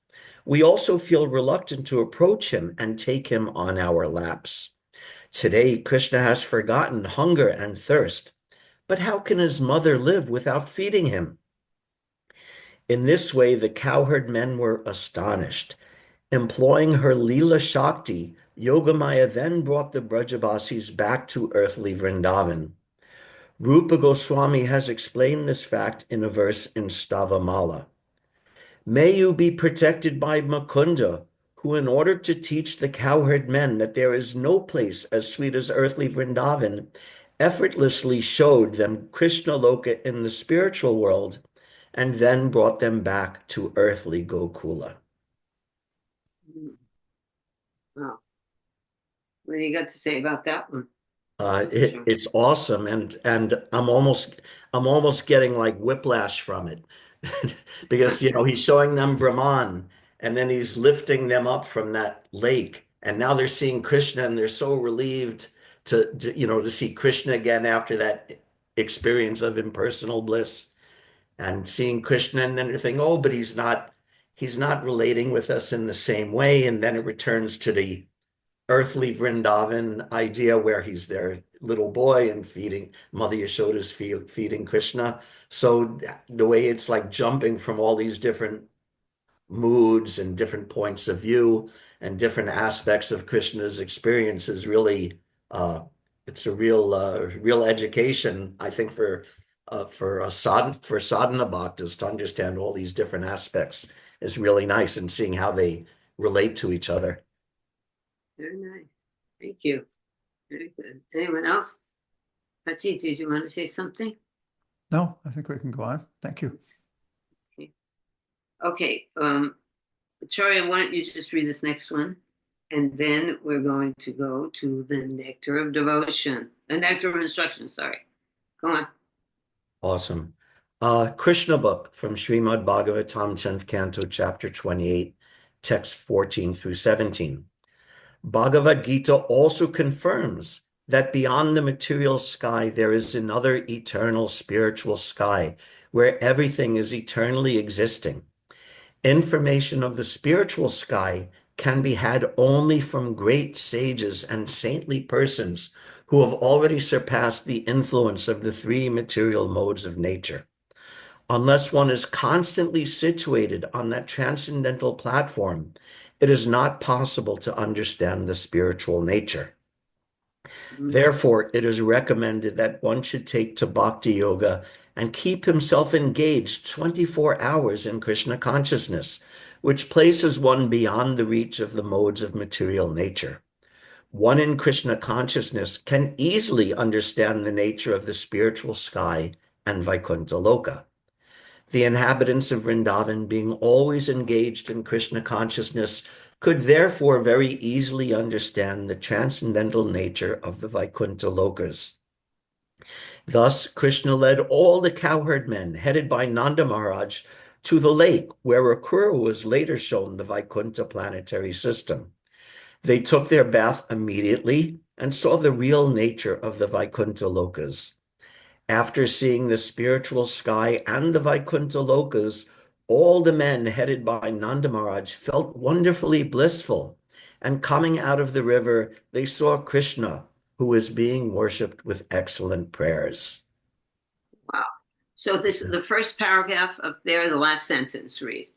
We also feel reluctant to approach him and take him on our laps. Today, Krishna has forgotten hunger and thirst, but how can his mother live without feeding him? In this way, the cowherd men were astonished. Employing her Leela Shakti, Yogamaya then brought the Brajabasis back to earthly Vrindavan. Rupa Goswami has explained this fact in a verse in Stavamala. May you be protected by Mukunda, who in order to teach the cowherd men that there is no place as sweet as earthly Vrindavan, effortlessly showed them Krishna Loka in the spiritual world, and then brought them back to earthly Gokula. Wow. What do you got to say about that one? It's awesome, and I'm almost getting like whiplash from it because he's showing them Brahman, and then he's lifting them up from that lake, and now they're seeing Krishna, and they're so relieved to see Krishna again after that experience of impersonal bliss, and seeing Krishna, and then they're thinking, oh, but he's not relating with us in the same way, and then it returns to the earthly Vrindavan idea where he's their little boy and feeding Mother Yashoda's feeding Krishna. So the way it's like jumping from all these different moods and different points of view and different aspects of Krishna's experience is really it's a real education, I think, for sadhana bhaktas to understand all these different aspects is really nice, and seeing how they relate to each other. Very nice. Thank you. Very good. Anyone else? Pati, did you want to say something? No, I think we can go on. Thank you. Okay. Victoria, why don't you just read this next one? And then we're going to go to the nectar of devotion. The nectar of instruction, sorry. Go on. Awesome. Krishna book from Srimad Bhagavatam, 10th Canto, Chapter 28, text 14 through 17. Bhagavad Gita also confirms that beyond the material sky, there is another eternal spiritual sky where everything is eternally existing. Information of the spiritual sky can be had only from great sages and saintly persons who have already surpassed the influence of the three material modes of nature. Unless one is constantly situated on that transcendental platform, it is not possible to understand the spiritual nature. Therefore, it is recommended that one should take to bhakti yoga and keep himself engaged 24 hours in Krishna consciousness, which places one beyond the reach of the modes of material nature. One in Krishna consciousness can easily understand the nature of the spiritual sky and Vaikuntha Loka. The inhabitants of Vrindavan, being always engaged in Krishna consciousness, could therefore very easily understand the transcendental nature of the Vaikuntha Lokas. Thus, Krishna led all the cowherd men, headed by Nanda Maharaj, to the lake, where Akrura was later shown the Vaikuntha planetary system. They took their bath immediately and saw the real nature of the Vaikuntha Lokas. After seeing the spiritual sky and the Vaikuntha Lokas, all the men headed by Nanda Maharaj felt wonderfully blissful, and coming out of the river, they saw Krishna, who was being worshipped with excellent prayers. Wow. So this is the first paragraph up there, the last sentence, read.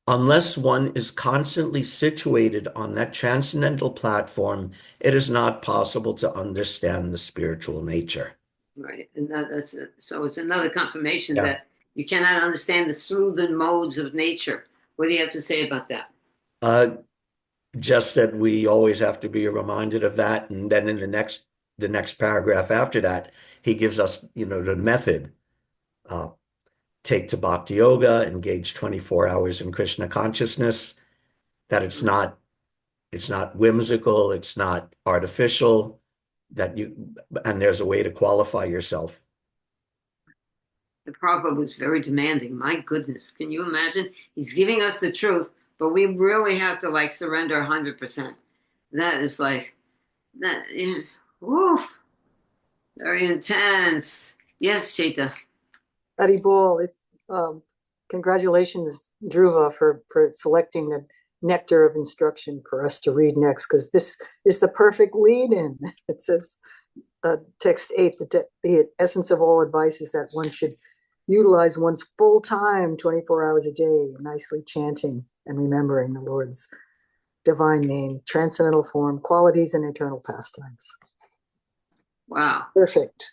Unless one is constantly situated on that transcendental platform, it is not possible to understand the spiritual nature. Right. And so it's another confirmation Yeah. that you cannot understand the through the modes of nature. What do you have to say about that? Just that we always have to be reminded of that. And then in the next paragraph after that, he gives us, the method. Take to bhakti yoga, engage 24 hours in Krishna consciousness, that it's not It's not whimsical, it's not artificial, and there's a way to qualify yourself. The Prabhupada was very demanding. My goodness, can you imagine? He's giving us the truth, but we really have to like surrender 100%. That is like that. Woof, very intense. Yes, Cheetah. Hari Bol, it's, congratulations, Dhruva, for selecting the nectar of instruction for us to read next, because this is the perfect lead-in. It says, text 8, the essence of all advice is that one should utilize one's full time, 24 hours a day, nicely chanting and remembering the Lord's divine name, transcendental form, qualities, and eternal pastimes. Wow. Perfect.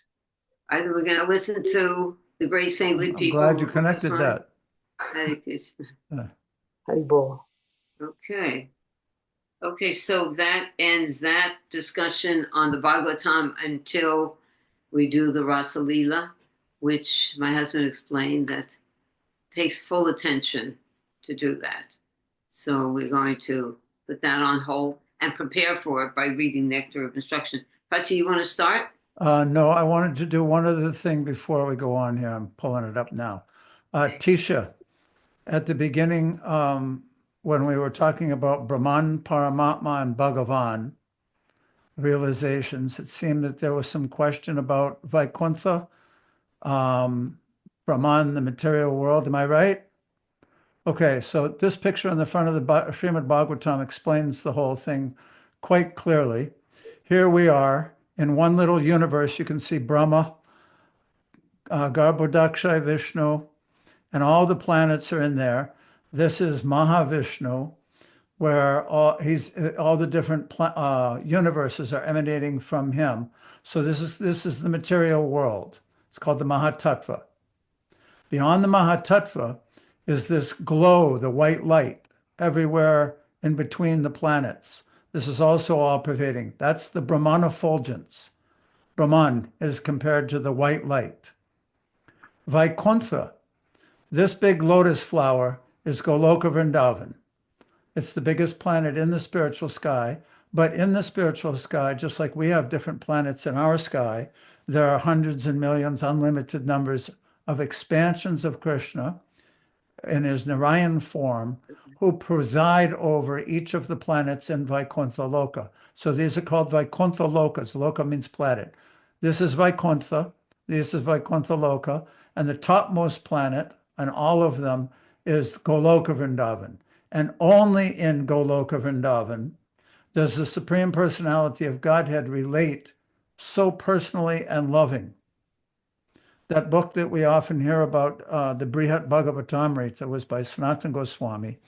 Either we're going to listen to the great saintly I'm people. glad you connected that. Hare Krishna. Hari Bol. Okay. Okay, so that ends that discussion on the Bhagavatam until we do the Rasa Leela, which my husband explained that takes full attention to do that. So we're going to put that on hold and prepare for it by reading Nectar of Instruction. Pati, you want to start? No, I wanted to do one other thing before we go on here. I'm pulling it up now. Tisha, at the beginning, when we were talking about Brahman, Paramatma, and Bhagavan realizations, it seemed that there was some question about Vaikuntha, Brahman, the material world. Am I right? Okay, so this picture on the front of the Srimad Bhagavatam explains the whole thing quite clearly. Here we are in one little universe. You can see Brahma, Garbhodaksha, Vishnu, and all the planets are in there. This is Mahavishnu, where all the different universes are emanating from him. So this is the material world. It's called the Mahatattva. Beyond the Mahatattva is this glow, the white light, everywhere in between the planets. This is also all-pervading. That's the Brahman effulgence. Brahman is compared to the white light. Vaikuntha, this big lotus flower, is Goloka Vrindavan. It's the biggest planet in the spiritual sky, but in the spiritual sky, just like we have different planets in our sky, there are hundreds and millions, unlimited numbers of expansions of Krishna in his Narayan form, who preside over each of the planets in Vaikuntha Loka. So these are called Vaikuntha Lokas. Loka means planet. This is Vaikuntha, this is Vaikuntha Loka, and the topmost planet, and all of them, is Goloka Vrindavan. And only in Goloka Vrindavan does the Supreme Personality of Godhead relate so personally and loving. That book that we often hear about, the Brihat Bhagavatamrita, was by Sanatana Goswami,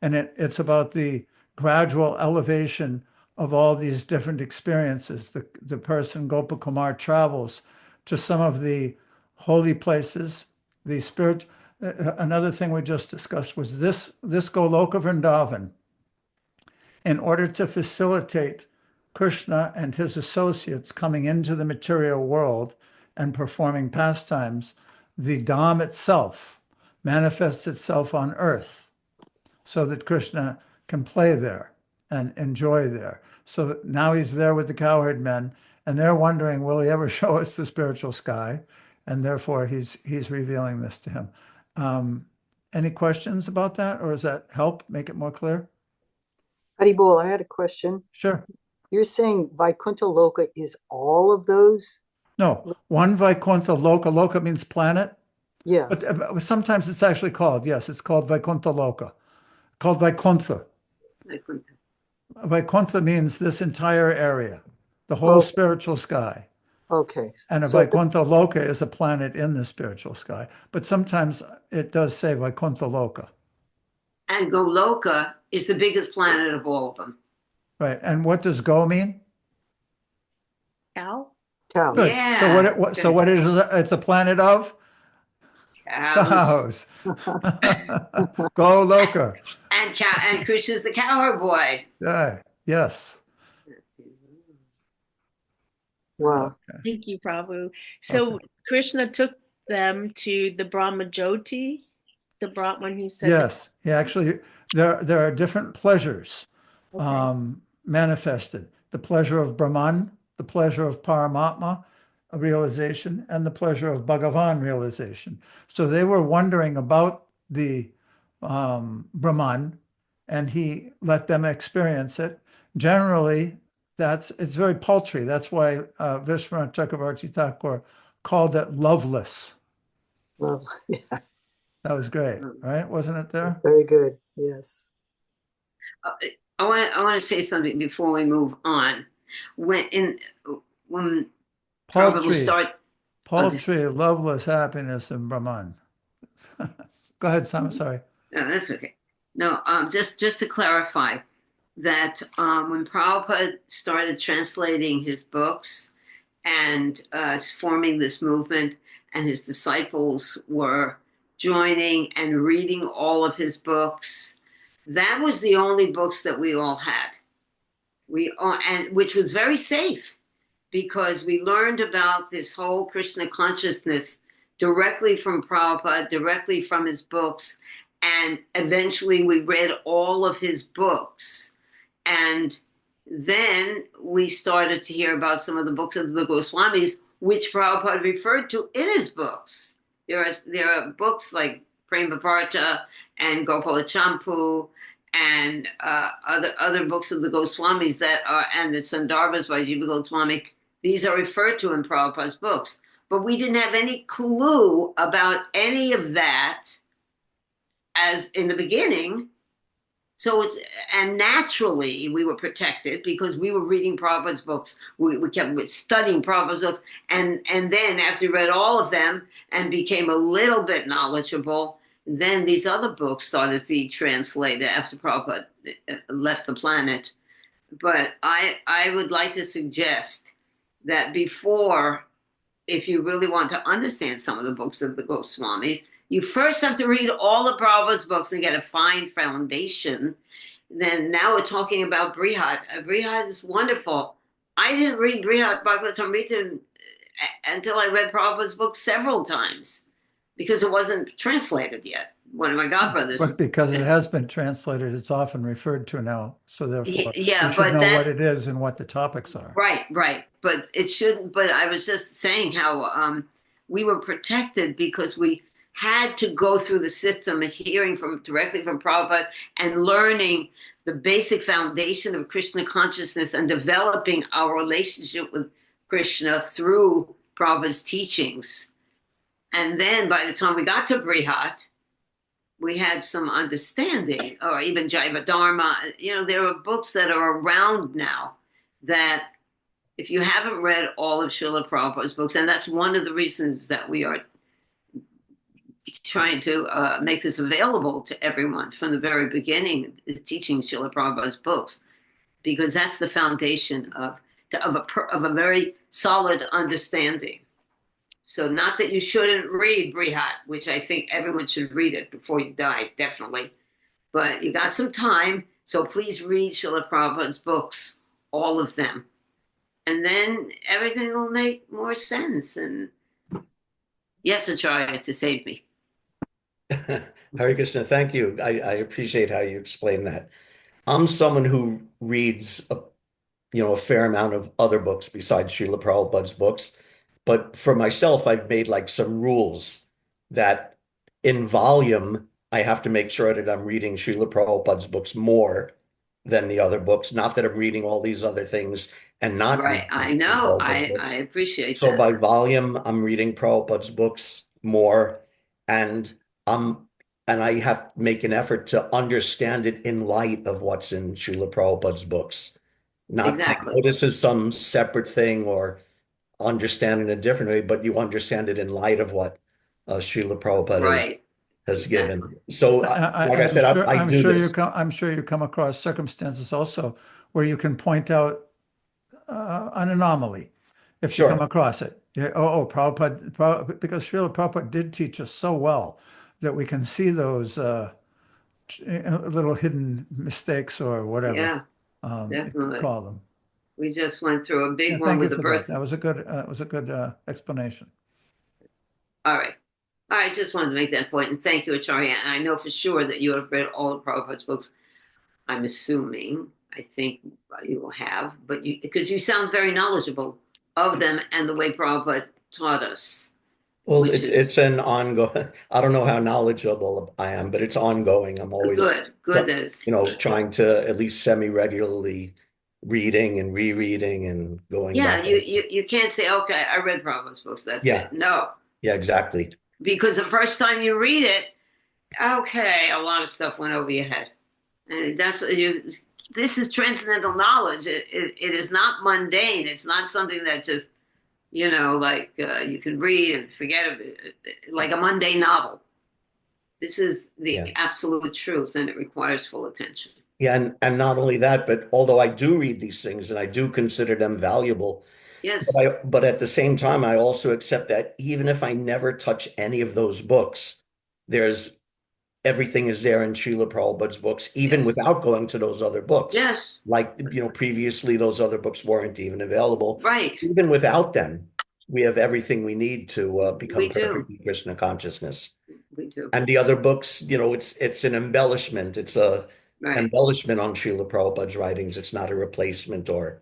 and it's about the gradual elevation of all these different experiences. The person, Gopakumar, travels to some of the holy places, the spirit. Another thing we just discussed was this Goloka Vrindavan, in order to facilitate Krishna and his associates coming into the material world and performing pastimes, the Dham itself manifests itself on earth so that Krishna can play there and enjoy there. So now he's there with the cowherd men, and they're wondering, will he ever show us the spiritual sky? And therefore he's revealing this to him. Any questions about that, or does that help make it more clear? Hari Bol, I had a question. Sure. You're saying Vaikuntha Loka is all of those? No, one Vaikuntha Loka. Loka means planet. Yes. But sometimes it's actually called, yes, it's called Vaikuntha Loka, called Vaikuntha. Vaikuntha means this entire area, the whole spiritual sky. Okay. And a So Vaikuntha Loka is a planet in the spiritual sky. But sometimes it does say Vaikuntha Loka. And Goloka is the biggest planet of all of them. Right. And what does Go mean? Cow? cow. Good. Yeah, So what is it? It's a planet of Cows. cows. Go Loka. And Krishna's the cowherd boy. Yeah. Yes. Wow. Okay. Thank you, Prabhu. So Okay. Krishna took them to the Brahma Jyoti, when he said, Yes. Yeah, actually, there are different pleasures. Okay. manifested. The pleasure of Brahman, the pleasure of Paramatma realization, and the pleasure of Bhagavan realization. So they were wondering about the Brahman, and he let them experience it. Generally, it's very paltry. That's why Vishwanath Chakravarti Thakur called it loveless. Love. Yeah, That was great, right? Wasn't it there? very good. Yes. I want to say something before we move on. When Prabhupada will Paltry, start. Okay, paltry, loveless happiness in Brahman. Go ahead, Sam. Sorry. no, that's okay. No, just to clarify that when Prabhupada started translating his books and forming this movement, and his disciples were joining and reading all of his books, that was the only books that we all had. We all, and which was very safe because we learned about this whole Krishna consciousness directly from Prabhupada, directly from his books, and eventually we read all of his books. And then we started to hear about some of the books of the Goswamis, which Prabhupada referred to in his books. There are books like Prema Varta and Gopala Champu and other books of the Goswamis that are, and the Sandarbhas by Jiva Goswami. These are referred to in Prabhupada's books. But we didn't have any clue about any of that as in the beginning. So and naturally we were protected because we were reading Prabhupada's books. We kept studying Prabhupada's books. And then after we read all of them and became a little bit knowledgeable, then these other books started to be translated after Prabhupada left the planet. But I would like to suggest that before, if you really want to understand some of the books of the Goswamis, you first have to read all of Prabhupada's books and get a fine foundation. Then now we're talking about Brihad. Brihad is wonderful. I didn't read Brihad Bhagavatamrita until I read Prabhupada's book several times because it wasn't translated yet. One of my godbrothers. But because it has been translated, it's often referred to now. So therefore, yeah, you should but know what it is and what the topics are. Right. But it shouldn't. But I was just saying how we were protected because we had to go through the system of hearing directly from Prabhupada and learning the basic foundation of Krishna consciousness and developing our relationship with Krishna through Prabhupada's teachings. And then by the time we got to Brihad, we had some understanding, or even Jaiva Dharma. There are books that are around now that if you haven't read all of Srila Prabhupada's books, and that's one of the reasons that we are trying to make this available to everyone from the very beginning, is teaching Srila Prabhupada's books, because that's the foundation of a very solid understanding. So not that you shouldn't read Brihad, which I think everyone should read it before you die, definitely. But you got some time, so please read Srila Prabhupada's books, all of them. And then everything will make more sense. And yes, Acharya, to save me. Hare Krishna, thank you. I appreciate how you explain that. I'm someone who reads a fair amount of other books besides Srila Prabhupada's books. But for myself, I've made like some rules that in volume, I have to make sure that I'm reading Srila Prabhupada's books more than the other books. Not that I'm reading all these other things and not Right, reading I know. Prabhupada's books. I appreciate So that. by volume, I'm reading Prabhupada's books more, and I have to make an effort to understand it in light of what's in Srila Prabhupada's books. Not think, Exactly. oh, this is some separate thing, or understand it in a different way, but you understand it in light of what Srila Prabhupada Right. has given. Exactly. So, like I said, I do this. I'm sure you come across circumstances also where you can point out an anomaly if you come Sure. across it. Yeah, Prabhupada, because Srila Prabhupada did teach us so well that we can see those little hidden mistakes or whatever Yeah, you could definitely. call them. We just went through a Yeah, big one thank you with the for birth. that. That was a good explanation. All right. I just wanted to make that point, and thank you, Acharya. And I know for sure that you have read all of Prabhupada's books, I'm assuming. I think you will have, but because you sound very knowledgeable of them and the way Prabhupada taught us, Well, which it's is an ongoing, I don't know how knowledgeable I am, but it's ongoing. I'm always, good. That is trying to at least semi-regularly reading and rereading and going yeah. back. You can't say okay, I read Prabhupada's books. That's Yeah, it. No, yeah, exactly. because the first time you read it, okay, a lot of stuff went over your head, and that's what you. This is transcendental knowledge. It is not mundane. It's not something that just like you can read and forget of it, like a mundane novel. This is Yeah. the absolute truth, and it requires full attention. Yeah, and not only that, but although I do read these things and I do consider them valuable, Yes, but at the same time, I also accept that even if I never touch any of those books, there's everything is there in Srila Prabhupada's books, even yes, without going to those other books. yes, Like, previously those other books weren't even available. right. Even without them, we have everything we need to become We do. perfect in Krishna consciousness. We do. And the other books, it's an embellishment. It's a Right. embellishment on Srila Prabhupada's writings. It's not a replacement or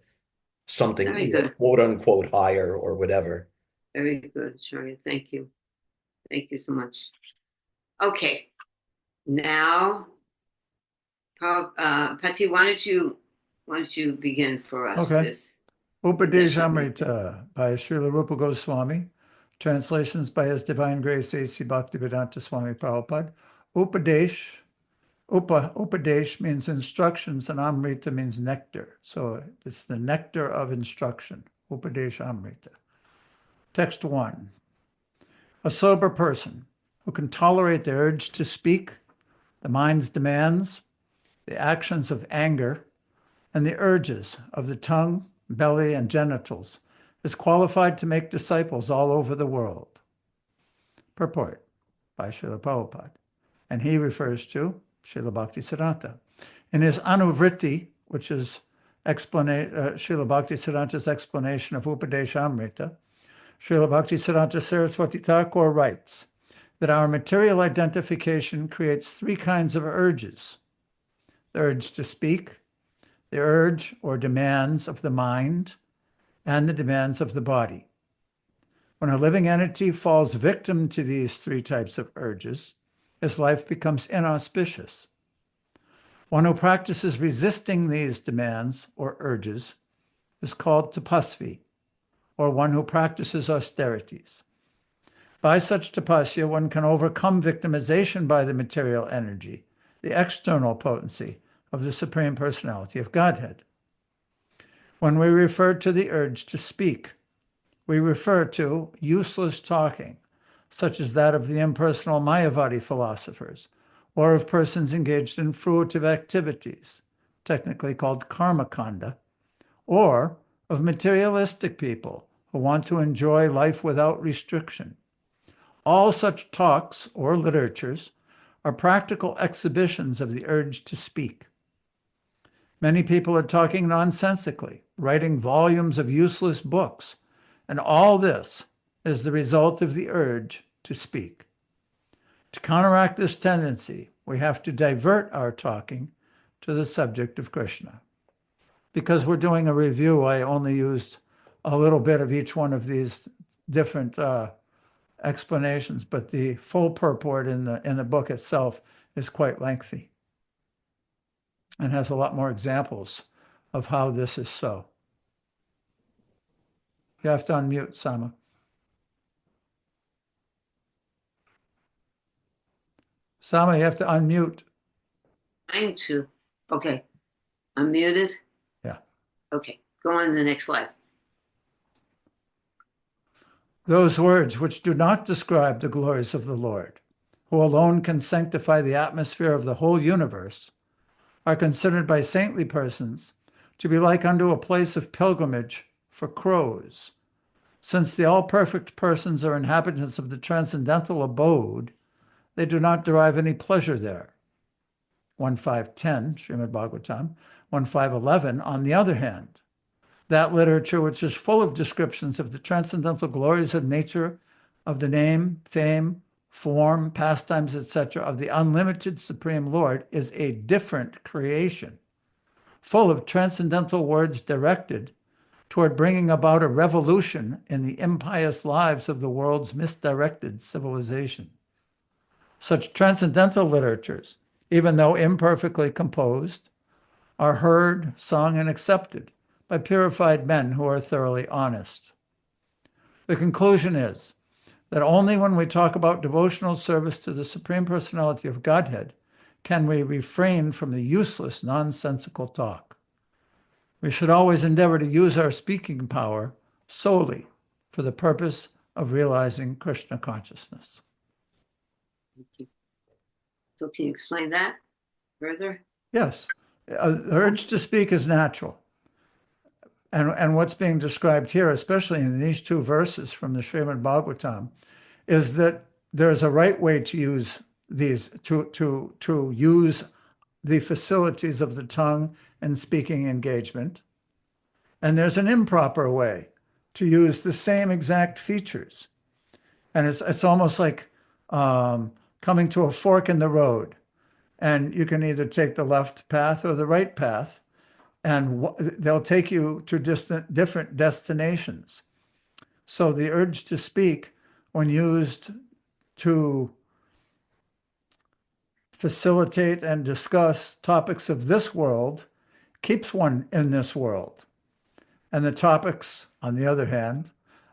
something, Very good. quote unquote higher or whatever. Very good, Acharya. Thank you. Thank you so much. Okay. Now, Pati, why don't you begin for us Okay. this? Upadeshamrita by Srila Rupa Goswami. Translations by His Divine Grace A.C. Bhaktivedanta Swami Prabhupada. Upadesh means instructions and Amrita means nectar. So it's the nectar of instruction. Upadeshamrita. Text 1. A sober person who can tolerate the urge to speak, the mind's demands, the actions of anger, and the urges of the tongue, belly, and genitals is qualified to make disciples all over the world. Purport by Srila Prabhupada. And he refers to Srila Bhaktisiddhanta. In his Anuvritti, which is Srila Bhaktisiddhanta's explanation of Upadeshamrita, Srila Bhaktisiddhanta Saraswati Thakur writes that our material identification creates three kinds of urges: the urge to speak, the urge or demands of the mind, and the demands of the body. When a living entity falls victim to these three types of urges, his life becomes inauspicious. One who practices resisting these demands or urges is called tapasvi, or one who practices austerities. By such tapasya, one can overcome victimization by the material energy, the external potency of the Supreme Personality of Godhead. When we refer to the urge to speak, we refer to useless talking, such as that of the impersonal Mayavadi philosophers, or of persons engaged in fruitive activities, technically called karma kanda, or of materialistic people who want to enjoy life without restriction. All such talks or literatures are practical exhibitions of the urge to speak. Many people are talking nonsensically, writing volumes of useless books, and all this is the result of the urge to speak. To counteract this tendency, we have to divert our talking to the subject of Krishna. Because we're doing a review, I only used a little bit of each one of these different explanations, but the full purport in the book itself is quite lengthy and has a lot more examples of how this is so. You have to unmute, Sama. Sama, you have to unmute. Trying to. Okay. I'm muted. Yeah. Okay. Go on to the next slide. Those words which do not describe the glories of the Lord, who alone can sanctify the atmosphere of the whole universe, are considered by saintly persons to be like unto a place of pilgrimage for crows. Since the all-perfect persons are inhabitants of the transcendental abode, they do not derive any pleasure there. 1.5.10, Srimad Bhagavatam. 1.5.11, on the other hand, that literature which is full of descriptions of the transcendental glories of nature, of the name, fame, form, pastimes, etc., of the unlimited Supreme Lord, is a different creation, full of transcendental words directed toward bringing about a revolution in the impious lives of the world's misdirected civilization. Such transcendental literatures, even though imperfectly composed, are heard, sung, and accepted by purified men who are thoroughly honest. The conclusion is that only when we talk about devotional service to the Supreme Personality of Godhead can we refrain from the useless, nonsensical talk. We should always endeavor to use our speaking power solely for the purpose of realizing Krishna consciousness. So can you explain that further? Yes, the urge to speak is natural. And what's being described here, especially in these two verses from the Srimad Bhagavatam, is that there's a right way to use these, to use the facilities of the tongue and speaking engagement. And there's an improper way to use the same exact features. And it's almost like coming to a fork in the road. And you can either take the left path or the right path, and they'll take you to different destinations. So the urge to speak, when used to facilitate and discuss topics of this world, keeps one in this world. And the topics, on the other hand,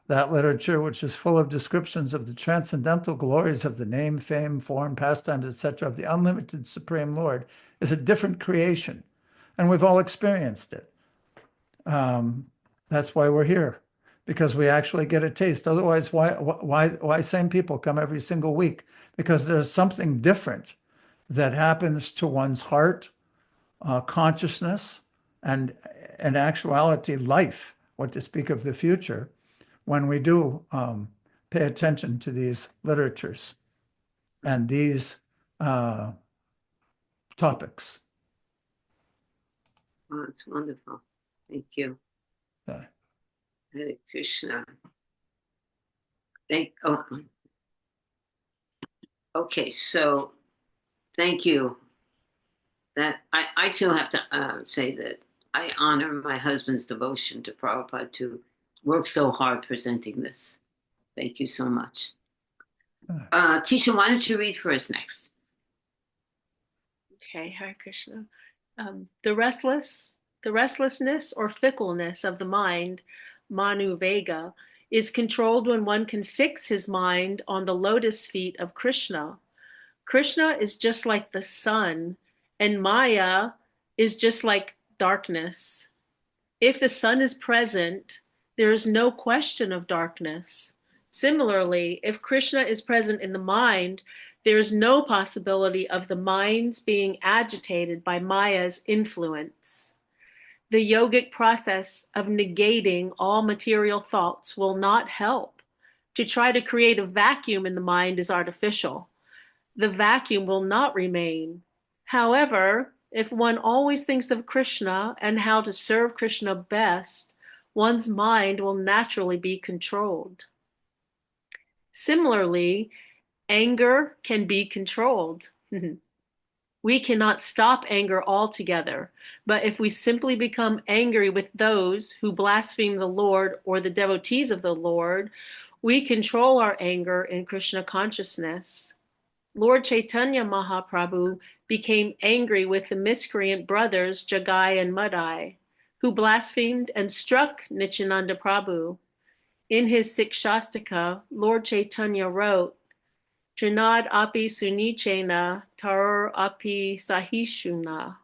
that literature which is full of descriptions of the transcendental glories of the name, fame, form, pastimes, etc., of the unlimited Supreme Lord, is a different creation. And we've all experienced it. That's why we're here, because we actually get a taste. Otherwise, why same people come every single week? Because there's something different that happens to one's heart, consciousness, and in actuality, life, what to speak of the future, when we do pay attention to these literatures and these topics. Oh, it's wonderful. Thank you. Yeah. Hare Krishna. Okay, so thank you. That I too have to say that I honor my husband's devotion to Prabhupada to work so hard presenting this. Thank you so much. Tisha, why don't you read for us next? Okay, Hare Krishna. The restlessness or fickleness of the mind, Manu Vega, is controlled when one can fix his mind on the lotus feet of Krishna. Krishna is just like the sun, and Maya is just like darkness. If the sun is present, there is no question of darkness. Similarly, if Krishna is present in the mind, there is no possibility of the minds being agitated by Maya's influence. The yogic process of negating all material thoughts will not help. To try to create a vacuum in the mind is artificial. The vacuum will not remain. However, if one always thinks of Krishna and how to serve Krishna best, one's mind will naturally be controlled. Similarly, anger can be controlled. We cannot stop anger altogether, but if we simply become angry with those who blaspheme the Lord or the devotees of the Lord, we control our anger in Krishna consciousness. Lord Chaitanya Mahaprabhu became angry with the miscreant brothers Jagai and Madai, who blasphemed and struck Nityananda Prabhu. In his Sikshastika, Lord Chaitanya wrote, Trinad api sunichena tarur api sahishnuna.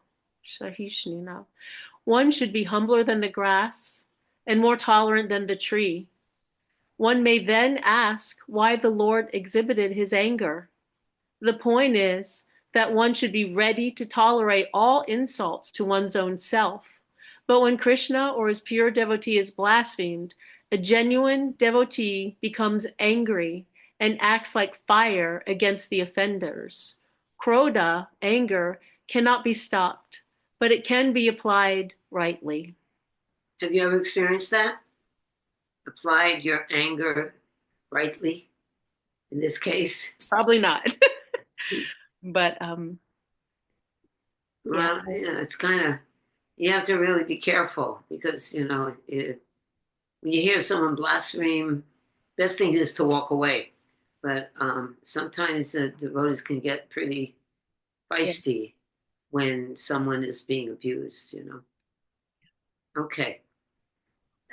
One should be humbler than the grass and more tolerant than the tree. One may then ask why the Lord exhibited his anger. The point is that one should be ready to tolerate all insults to one's own self. But when Krishna or his pure devotee is blasphemed, a genuine devotee becomes angry and acts like fire against the offenders. Krodha, anger, cannot be stopped, but it can be applied rightly. Have you ever experienced that? Applied your anger rightly in this case? Probably not. But Well, yeah, it's kind of, you have to really be careful because, you know, when you hear someone blaspheme, best thing is to walk away. But sometimes the devotees can get pretty feisty when someone is being abused, you know. Okay.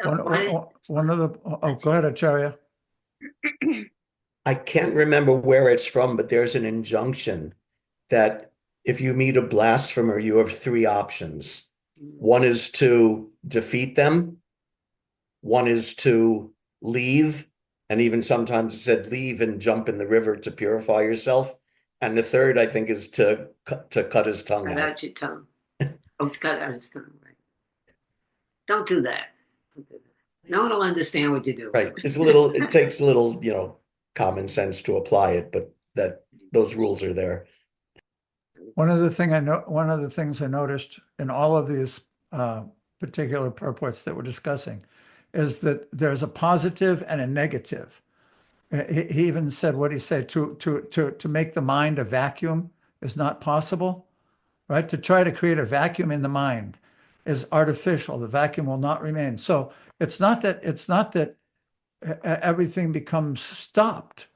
One of the, oh, go ahead, Acharya. I can't remember where it's from, but there's an injunction that if you meet a blasphemer, you have three options. One is to defeat them. One is to leave. And even sometimes it said leave and jump in the river to purify yourself. And the third, I think, is to cut his tongue Cut out. out your tongue. Oh, cut out his tongue, right. Don't do that. Don't do that. No one will understand what you do. Right. It takes a little, you know, common sense to apply it, but those rules are there. One of the things I noticed in all of these particular purports that we're discussing is that there's a positive and a negative. He even said what he said to make the mind a vacuum is not possible, right? To try to create a vacuum in the mind is artificial. The vacuum will not remain. So it's not that everything becomes stopped.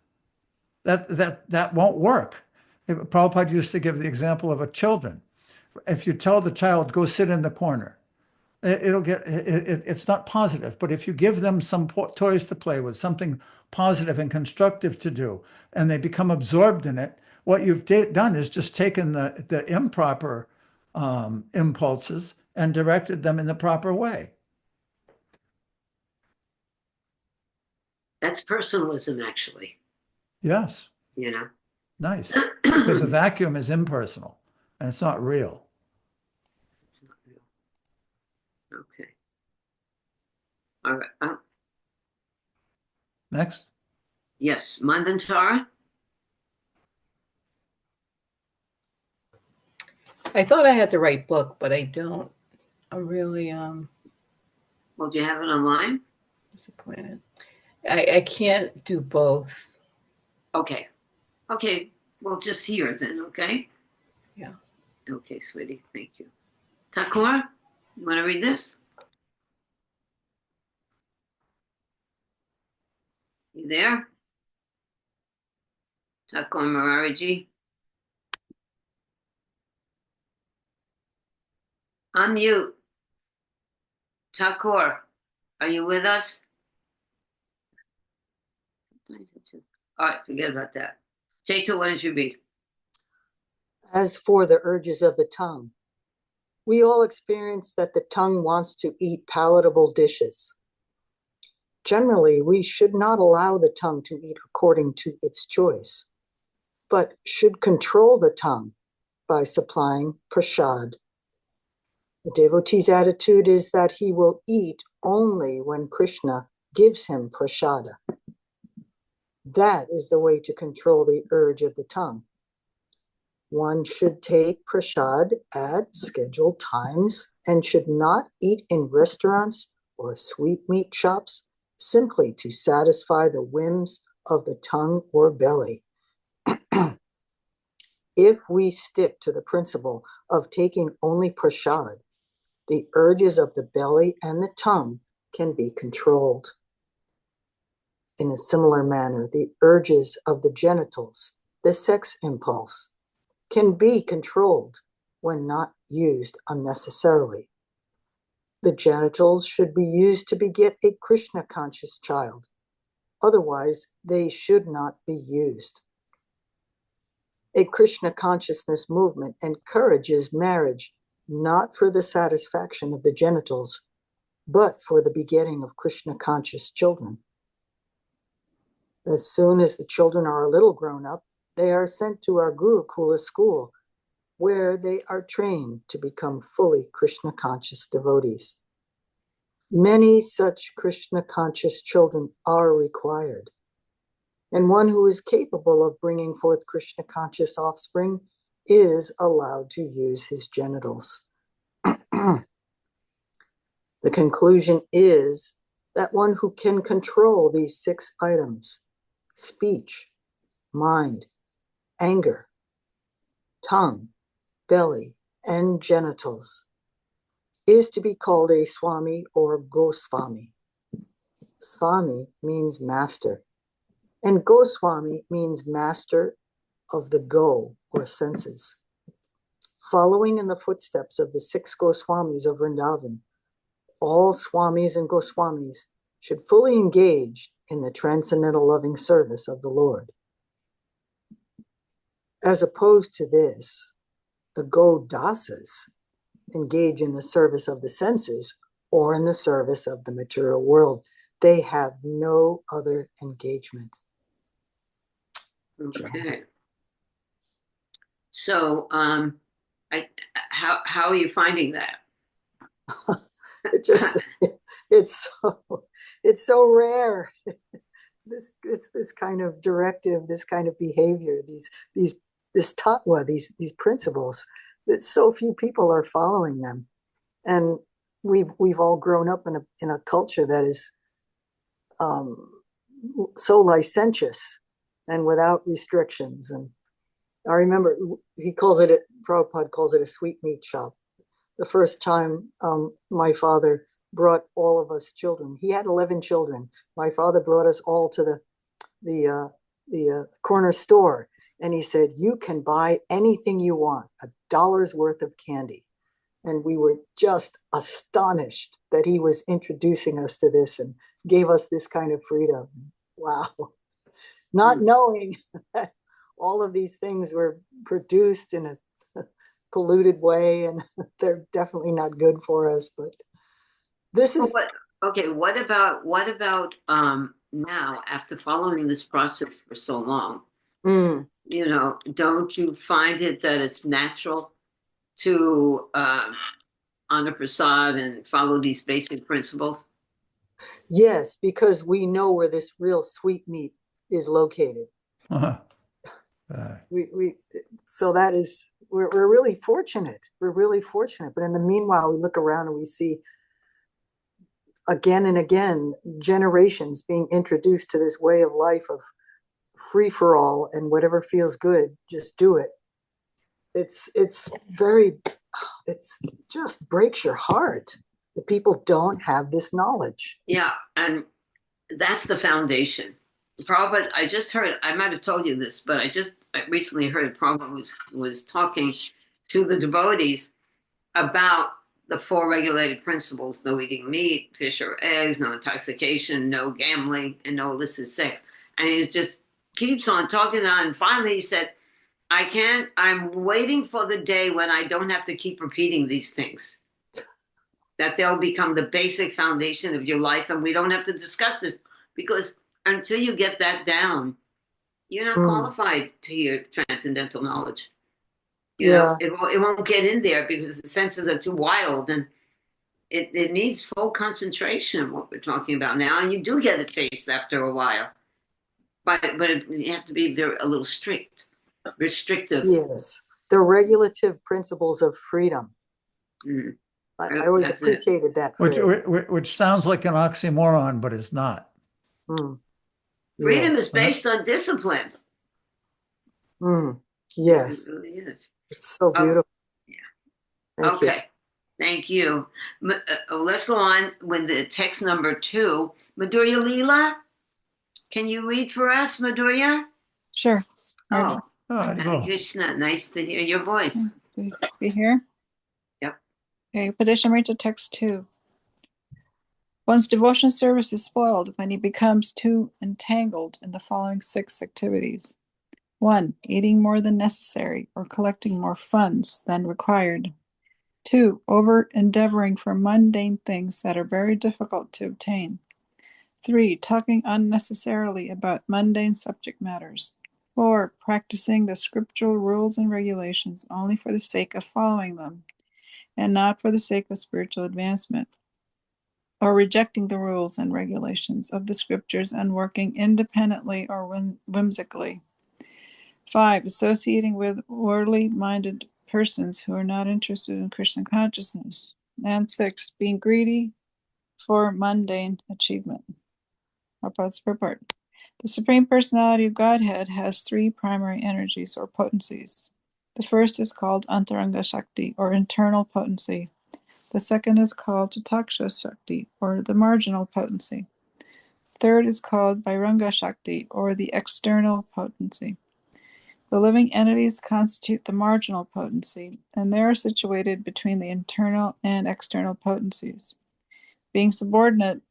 That won't work. Prabhupada used to give the example of a children. If you tell the child, go sit in the corner, it's not positive. But if you give them some toys to play with, something positive and constructive to do, and they become absorbed in it, what you've done is just taken the improper impulses and directed them in the proper way. That's personalism, actually, Yes, you know. nice. Because a vacuum is impersonal and it's not real. It's not real. Okay. All right. Next. Yes, Mandantara. I thought I had the right book, but I don't. I'm really Well, do you have it online? disappointed. I can't do both. Okay. Okay. Well, just here then, okay? Yeah. Okay, sweetie. Thank you. Thakur, you want to read this? You there? Thakur Marariji? Unmute. Thakur, are you with us? All right, forget about that. Chaitanya, what did you read? As for the urges of the tongue, we all experience that the tongue wants to eat palatable dishes. Generally, we should not allow the tongue to eat according to its choice, but should control the tongue by supplying prasad. The devotee's attitude is that he will eat only when Krishna gives him prasada. That is the way to control the urge of the tongue. One should take prasad at scheduled times and should not eat in restaurants or sweetmeat shops simply to satisfy the whims of the tongue or belly. If we stick to the principle of taking only prasad, the urges of the belly and the tongue can be controlled. In a similar manner, the urges of the genitals, the sex impulse, can be controlled when not used unnecessarily. The genitals should be used to beget a Krishna-conscious child. Otherwise, they should not be used. A Krishna consciousness movement encourages marriage not for the satisfaction of the genitals, but for the begetting of Krishna-conscious children. As soon as the children are a little grown up, they are sent to our Gurukula school, where they are trained to become fully Krishna-conscious devotees. Many such Krishna-conscious children are required, and one who is capable of bringing forth Krishna-conscious offspring is allowed to use his genitals. The conclusion is that one who can control these 6 items, speech, mind, anger, tongue, belly, and genitals, is to be called a Swami or Goswami. Swami means master, and Goswami means master of the go or senses. Following in the footsteps of the 6 Goswamis of Vrindavan, all Swamis and Goswamis should fully engage in the transcendental loving service of the Lord. As opposed to this, the Godasas engage in the service of the senses or in the service of the material world. They have no other engagement. Okay. So, how are you finding that? It just it's so rare. This kind of directive, this kind of behavior, this tatwa, these principles, that so few people are following them, and we've all grown up in a culture that is so licentious and without restrictions. And I remember Prabhupada calls it a sweetmeat shop. The first time my father brought all of us children, he had 11 children. My father brought us all to the corner store, and he said, "You can buy anything you want, $1 worth of candy." And we were just astonished that he was introducing us to this and gave us this kind of freedom. Wow. Not knowing that all of these things were produced in a polluted way, and they're definitely not good for us. But this is what about now, after following this process for so long? Don't you find it that it's natural to honor prasad and follow these basic principles? Yes, because we know where this real sweetmeat is located. So that is, we're really fortunate. We're really fortunate. But in the meanwhile, we look around and we see again and again generations being introduced to this way of life of free for all, and whatever feels good, just do it. It just breaks your heart that people don't have this knowledge. Yeah, and that's the foundation. Prabhupada, I just heard, I might have told you this, but I recently heard Prabhupada was talking to the devotees about the 4 regulated principles: no eating meat, fish or eggs, no intoxication, no gambling, and no illicit sex. And he just keeps on talking on, and finally he said, I'm waiting for the day when I don't have to keep repeating these things, that they'll become the basic foundation of your life, and we don't have to discuss this, because until you get that down, you're not qualified to hear transcendental knowledge. You know, it won't get in there because the senses are too wild, and it needs full concentration, what we're talking about now. And you do get a taste after a while, but you have to be a little restrictive. Yes, the regulative principles of freedom. I always appreciated that. Which sounds like an oxymoron, but it's not. Freedom is based on discipline. Yes. It really is. It's so beautiful. Okay. Thank you. Let's go on with the text number 2. Madhurya Leela, can you read for us, Madhurya? Sure. Oh, Hare Krishna, nice to hear your voice. Nice to be here. Yep. Okay, petition read to text 2. One's devotion service is spoiled when he becomes too entangled in the following 6 activities. 1. Eating more than necessary or collecting more funds than required. 2. Over-endeavoring for mundane things that are very difficult to obtain. 3. Talking unnecessarily about mundane subject matters. 4. Practicing the scriptural rules and regulations only for the sake of following them, and not for the sake of spiritual advancement, or rejecting the rules and regulations of the scriptures and working independently or whimsically. 5. Associating with worldly-minded persons who are not interested in Krishna consciousness. And 6. Being greedy for mundane achievement. Prabhupada's purport. The Supreme Personality of Godhead has 3 primary energies or potencies. The first is called Antaranga Shakti, or internal potency. The second is called Tataksha Shakti, or the marginal potency. Third is called Vairanga Shakti, or the external potency. The living entities constitute the marginal potency, and they are situated between the internal and external potencies. Being subordinate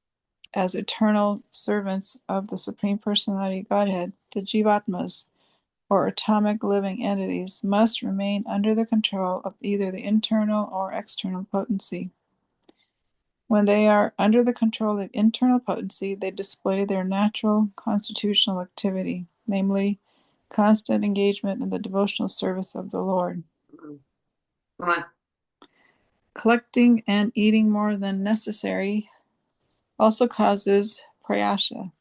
as eternal servants of the Supreme Personality Godhead, the Jivatmas, or atomic living entities, must remain under the control of either the internal or external potency. When they are under the control of internal potency, they display their natural constitutional activity, namely, constant engagement in the devotional service of the Lord. Come on. Collecting and eating more than necessary also causes prayasa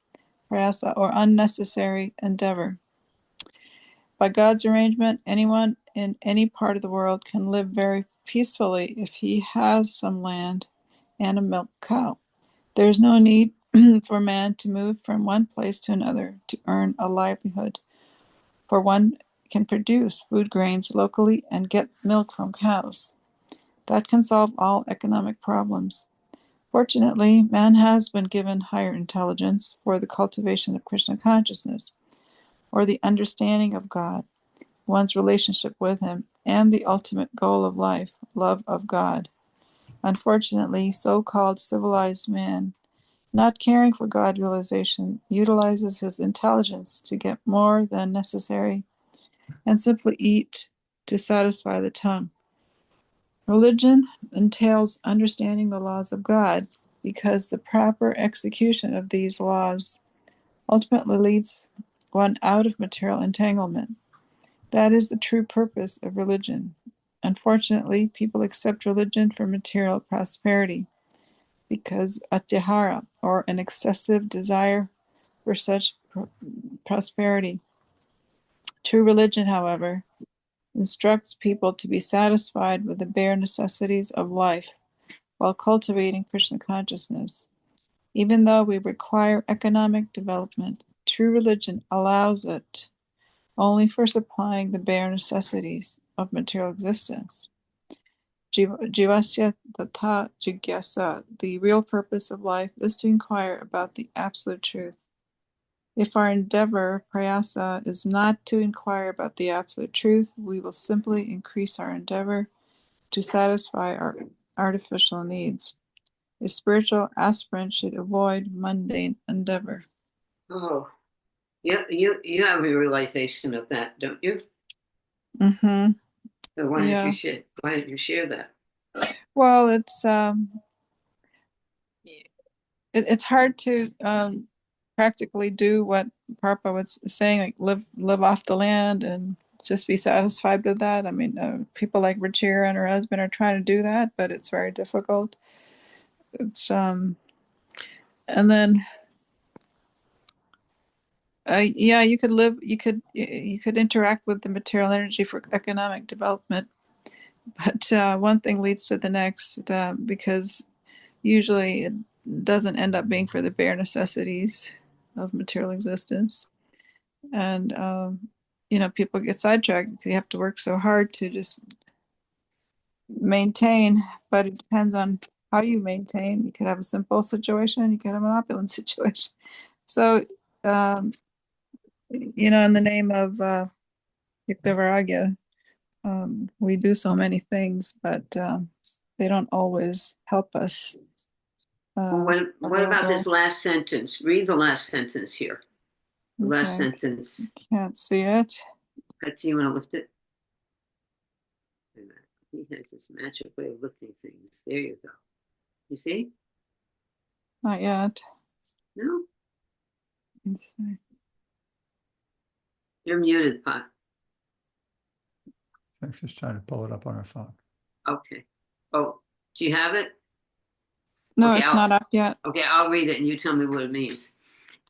or unnecessary endeavor. By God's arrangement, anyone in any part of the world can live very peacefully if he has some land and a milk cow. There is no need for man to move from one place to another to earn a livelihood, for one can produce food grains locally and get milk from cows. That can solve all economic problems. Fortunately, man has been given higher intelligence for the cultivation of Krishna consciousness, or the understanding of God, one's relationship with Him, and the ultimate goal of life, love of God. Unfortunately, so-called civilized man, not caring for God realization, utilizes his intelligence to get more than necessary and simply eat to satisfy the tongue. Religion entails understanding the laws of God, because the proper execution of these laws ultimately leads one out of material entanglement. That is the true purpose of religion. Unfortunately, people accept religion for material prosperity, because atyahara, or an excessive desire for such prosperity. True religion, however, instructs people to be satisfied with the bare necessities of life while cultivating Krishna consciousness. Even though we require economic development, true religion allows it only for supplying the bare necessities of material existence. Jivasya Tata Jigyasa, the real purpose of life is to inquire about the absolute truth. If our endeavor, prayasa, is not to inquire about the absolute truth, we will simply increase our endeavor to satisfy our artificial needs. A spiritual aspirant should avoid mundane endeavor. Oh, you have a realization of that, don't you? Mm-hmm. So why Yeah. don't you share that? Well, it's hard to practically do what Prabhupada was saying, like live off the land and just be satisfied with that. I mean, people like Ruchira and her husband are trying to do that, but it's very difficult. It's and then yeah, you could interact with the material energy for economic development, but one thing leads to the next, because usually it doesn't end up being for the bare necessities of material existence. And people get sidetracked. You have to work so hard to just maintain, but it depends on how you maintain. You could have a simple situation, you could have an opulent situation. So in the name of Yukta Vairagya, we do so many things, but they don't always help us. What about this last sentence? Read the last sentence here. The last Okay. sentence. Can't see it. Betsy, you want to lift it? He has this magic way of lifting things. There you go. You see? Not yet. No? Let's see. You're muted, Pot. I think she's trying to pull it up on her phone. Okay. Oh, do you have it? No, Okay, it's not up yet. Okay, I'll read it and you tell me what it means.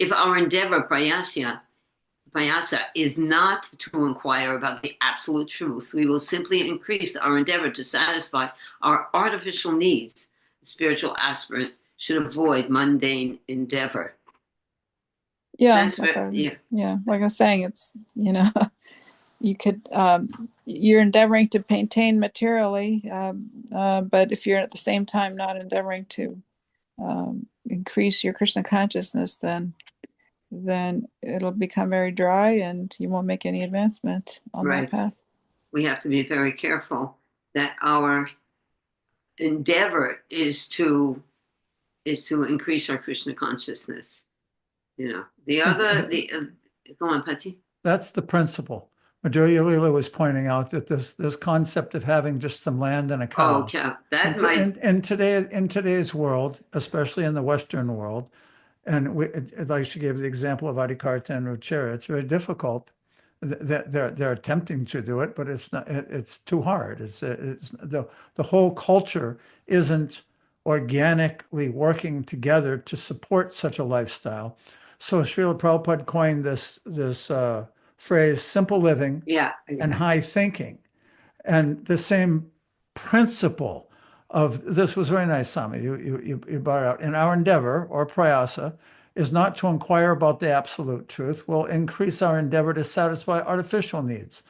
If our endeavor, prayasa, is not to inquire about the absolute truth, we will simply increase our endeavor to satisfy our artificial needs. Spiritual aspirants should avoid mundane endeavor. Yeah, That's like yeah. like I was saying, it's you could you're endeavoring to maintain materially, but if you're at the same time not endeavoring to increase your Krishna consciousness, then it'll become very dry and you won't make any advancement on Right. that path. We have to be very careful that our endeavor is to increase our Krishna consciousness. The other, go on, Pati. That's the principle. Madhurya Leela was pointing out that this concept of having just some land and a cow. Oh, okay. That might, In today's world, especially in the Western world, and like she gave the example of Adikarta and Ruchira, it's very difficult. They're attempting to do it, but it's not. It's too hard. It's the whole culture isn't organically working together to support such a lifestyle. So Srila Prabhupada coined this phrase, simple living yeah. and high thinking. And the same principle of this was very nice, Swami. You brought out in our endeavor or prayasa is not to inquire about the absolute truth. We'll increase our endeavor to satisfy artificial needs.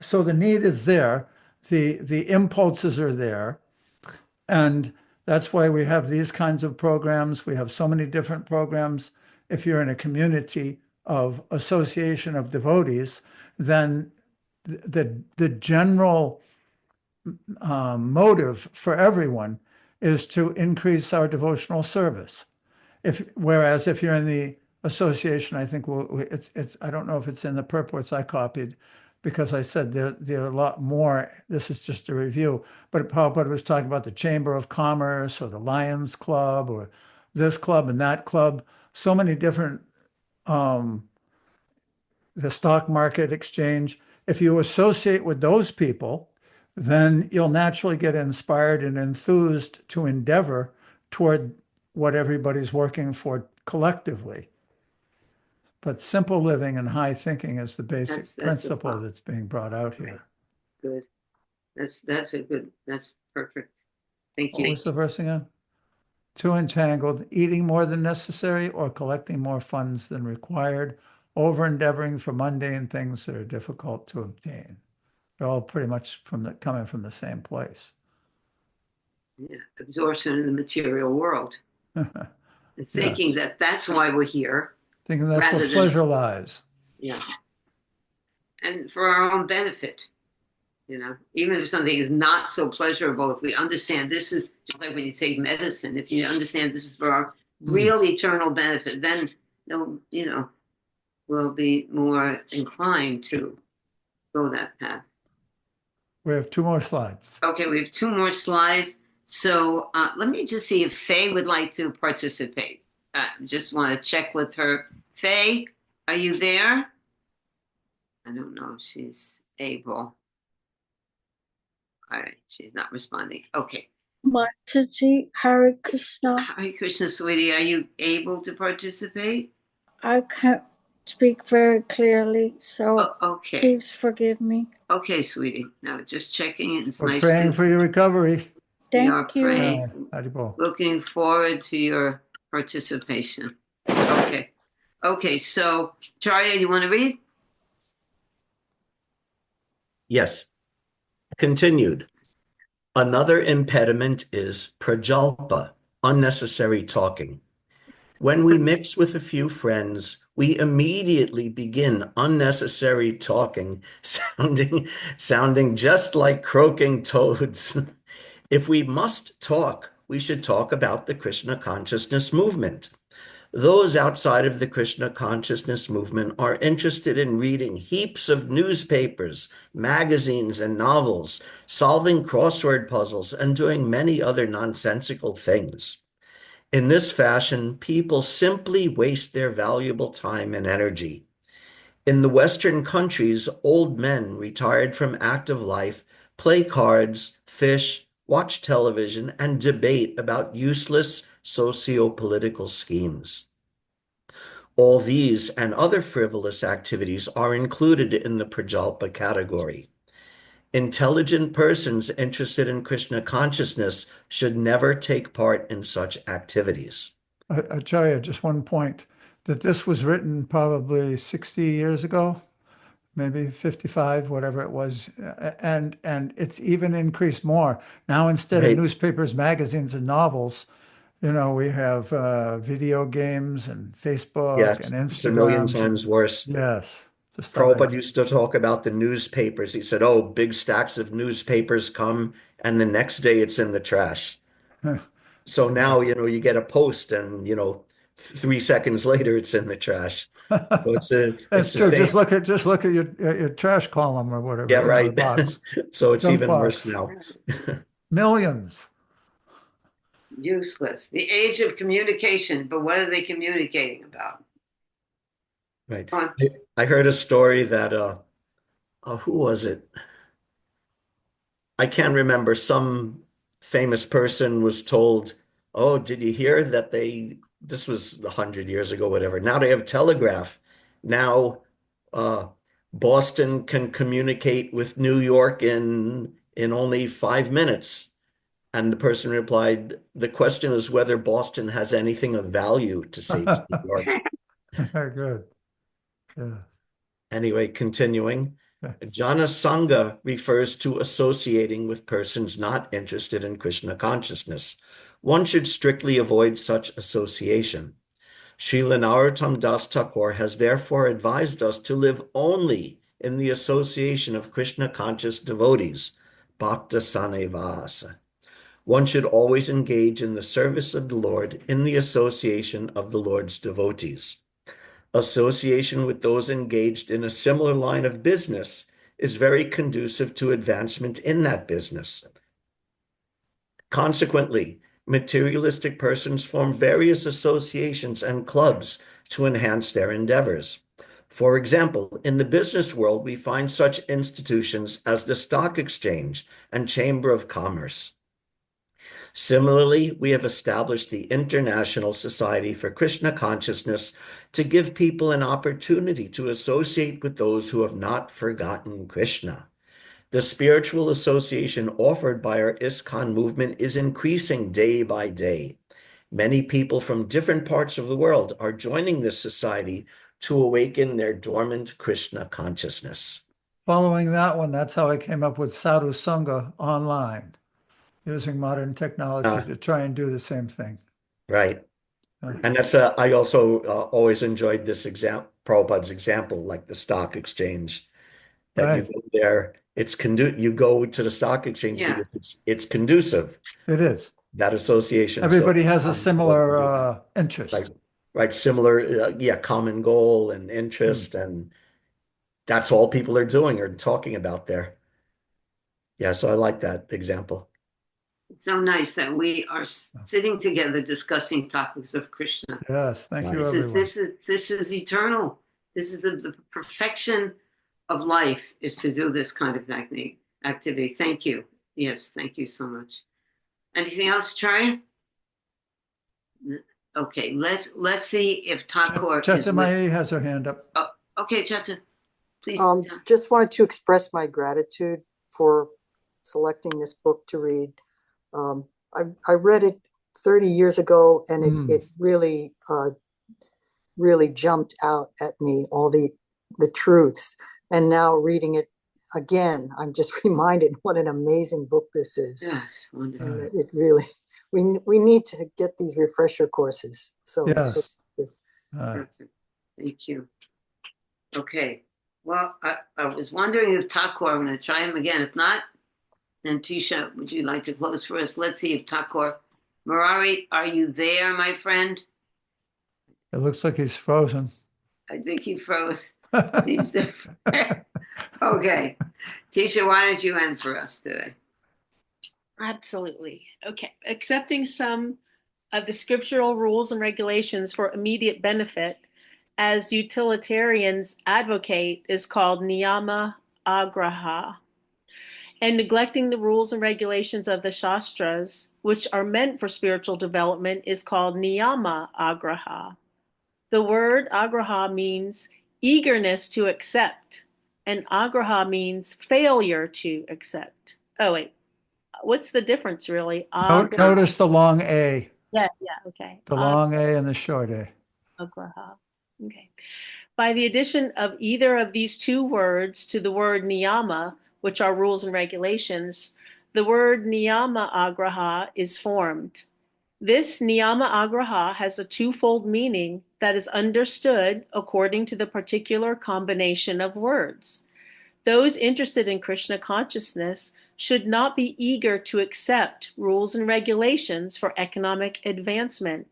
So the need is there, the impulses are there, and that's why we have these kinds of programs. We have so many different programs. If you're in a community of association of devotees, then the general motive for everyone is to increase our devotional service. Whereas if you're in the association, I think it's I don't know if it's in the purports I copied, because I said there are a lot more. This is just a review, but Prabhupada was talking about the Chamber of Commerce or the Lions Club or this club and that club. So many different, the stock market exchange. If you associate with those people, then you'll naturally get inspired and enthused to endeavor toward what everybody's working for collectively. But simple living and high thinking is the basic That's the principle problem. that's being brought out here. Good. That's perfect. Thank What you. was the verse again? Too entangled, eating more than necessary or collecting more funds than required, over endeavoring for mundane things that are difficult to obtain. They're all pretty much coming from the same place. Yeah. Absorption in the material world. Thinking Yes. that that's why we're here. Thinking that's Rather where than- pleasure lies. Yeah. And for our own benefit. Even if something is not so pleasurable, if we understand this is just like when you take medicine, if you understand this is for our real eternal benefit, then we'll be more inclined to go that path. We have 2 more slides. Okay, we have 2 more slides. So let me just see if Faye would like to participate. Just want to check with her. Faye, are you there? I don't know if she's able. All right, she's not responding. Okay. Mataji, Hare Krishna. Hare Krishna, sweetie, are you able to participate? I can't speak very clearly, so Okay. please forgive me. Okay, sweetie. Now just checking in. It's We're nice praying to for your recovery. we are Thank you. praying. Haribol. Looking forward to your participation. Okay. Okay, so Charya, you want to read? Yes. Continued. Another impediment is prajalpa, unnecessary talking. When we mix with a few friends, we immediately begin unnecessary talking, sounding just like croaking toads. If we must talk, we should talk about the Krishna consciousness movement. Those outside of the Krishna consciousness movement are interested in reading heaps of newspapers, magazines, and novels, solving crossword puzzles, and doing many other nonsensical things. In this fashion, people simply waste their valuable time and energy. In the Western countries, old men retired from active life play cards, fish, watch television, and debate about useless socio-political schemes. All these and other frivolous activities are included in the prajalpa category. Intelligent persons interested in Krishna consciousness should never take part in such activities. Acharya, just one point, that this was written probably 60 years ago. maybe 55, whatever it was. And it's even increased more. Now, instead of Right. newspapers, magazines, and novels, we have video games and Facebook Yeah, and it's a million Instagrams. times worse. Yes. Just Prabhupada used to talk about the newspapers. He said, oh, big stacks of newspapers come, and the next day it's in the trash. So now, you get a post and, 3 seconds later it's in the trash. So it's That's the true. same. Just look at your trash column or whatever, Yeah, the right. box. So it's Junk even worse box. now. Millions. Useless. The age of communication, but what are they communicating about? Right. Go on. I heard a story that who was it? I can't remember. Some famous person was told, "Oh, did you hear that this was 100 years ago, whatever. Now they have telegraph. Now Boston can communicate with New York in only 5 minutes." And the person replied, "The question is whether Boston has anything of value to say to New York." Very good. Yeah. Anyway, continuing. Yeah. Jnana Sangha refers to associating with persons not interested in Krishna consciousness. One should strictly avoid such association. Srila Narottam Das Thakur has therefore advised us to live only in the association of Krishna conscious devotees, Bhakta Sanevasa. One should always engage in the service of the Lord in the association of the Lord's devotees. Association with those engaged in a similar line of business is very conducive to advancement in that business. Consequently, materialistic persons form various associations and clubs to enhance their endeavors. For example, in the business world, we find such institutions as the Stock Exchange and Chamber of Commerce. Similarly, we have established the International Society for Krishna Consciousness to give people an opportunity to associate with those who have not forgotten Krishna. The spiritual association offered by our ISKCON movement is increasing day by day. Many people from different parts of the world are joining this society to awaken their dormant Krishna consciousness. Following that one, that's how I came up with Sadhu Sangha online, using modern technology to try and do the same thing. Right. And I also always enjoyed this Prabhupada's example, like the stock exchange, that Right. you go there, you go to the stock exchange Yeah. because it's conducive, It is. that association. Everybody has a um, similar interest. right, similar, common goal and interest, and that's all people are doing or talking about there. Yeah, so I like that example. It's so nice that we are sitting together discussing topics of Krishna. Yes, thank you, Nice. everyone. This is eternal. This is the perfection of life, is to do this kind of activity. Thank you. Yes, thank you so much. Anything else, Charya? Okay, let's see if Thakur is Cheta with. Mai has her hand up. Okay, Cheta, please. Just wanted to express my gratitude for selecting this book to read. I read it 30 years ago, and it really, really jumped out at me, all the truths. And now reading it again, I'm just reminded what an amazing book this is. Yes, wonderful. And it really, we need to get these refresher courses. So, Yes. Perfect. Thank you. Okay. Well, I was wondering if Thakur, I'm going to try him again. If not, then Tisha, would you like to close for us? Let's see if Thakur. Murari, are you there, my friend? It looks like he's frozen. I think he froze. Okay. Tisha, why don't you end for us today? Absolutely. Okay. Accepting some of the scriptural rules and regulations for immediate benefit as utilitarians advocate is called niyama agraha. And neglecting the rules and regulations of the Shastras, which are meant for spiritual development, is called niyama agraha. The word agraha means eagerness to accept, and agraha means failure to accept. Oh, wait. What's the difference, really? Notice the long A. Yeah, okay. The long A and the short A. Agraha. Okay. By the addition of either of these two words to the word niyama, which are rules and regulations, the word niyama agraha is formed. This niyama agraha has a twofold meaning that is understood according to the particular combination of words. Those interested in Krishna consciousness should not be eager to accept rules and regulations for economic advancement.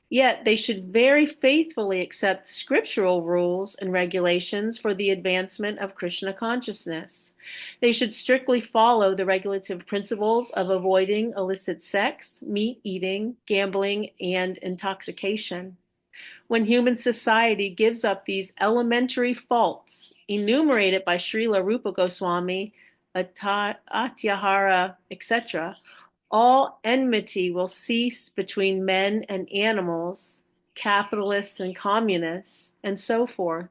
Yet they should very faithfully accept scriptural rules and regulations for the advancement of Krishna consciousness. They should strictly follow the regulative principles of avoiding illicit sex, meat eating, gambling, and intoxication. When human society gives up these elementary faults enumerated by Srila Rupa Goswami, Atyahara, etc., all enmity will cease between men and animals, capitalists and communists, and so forth.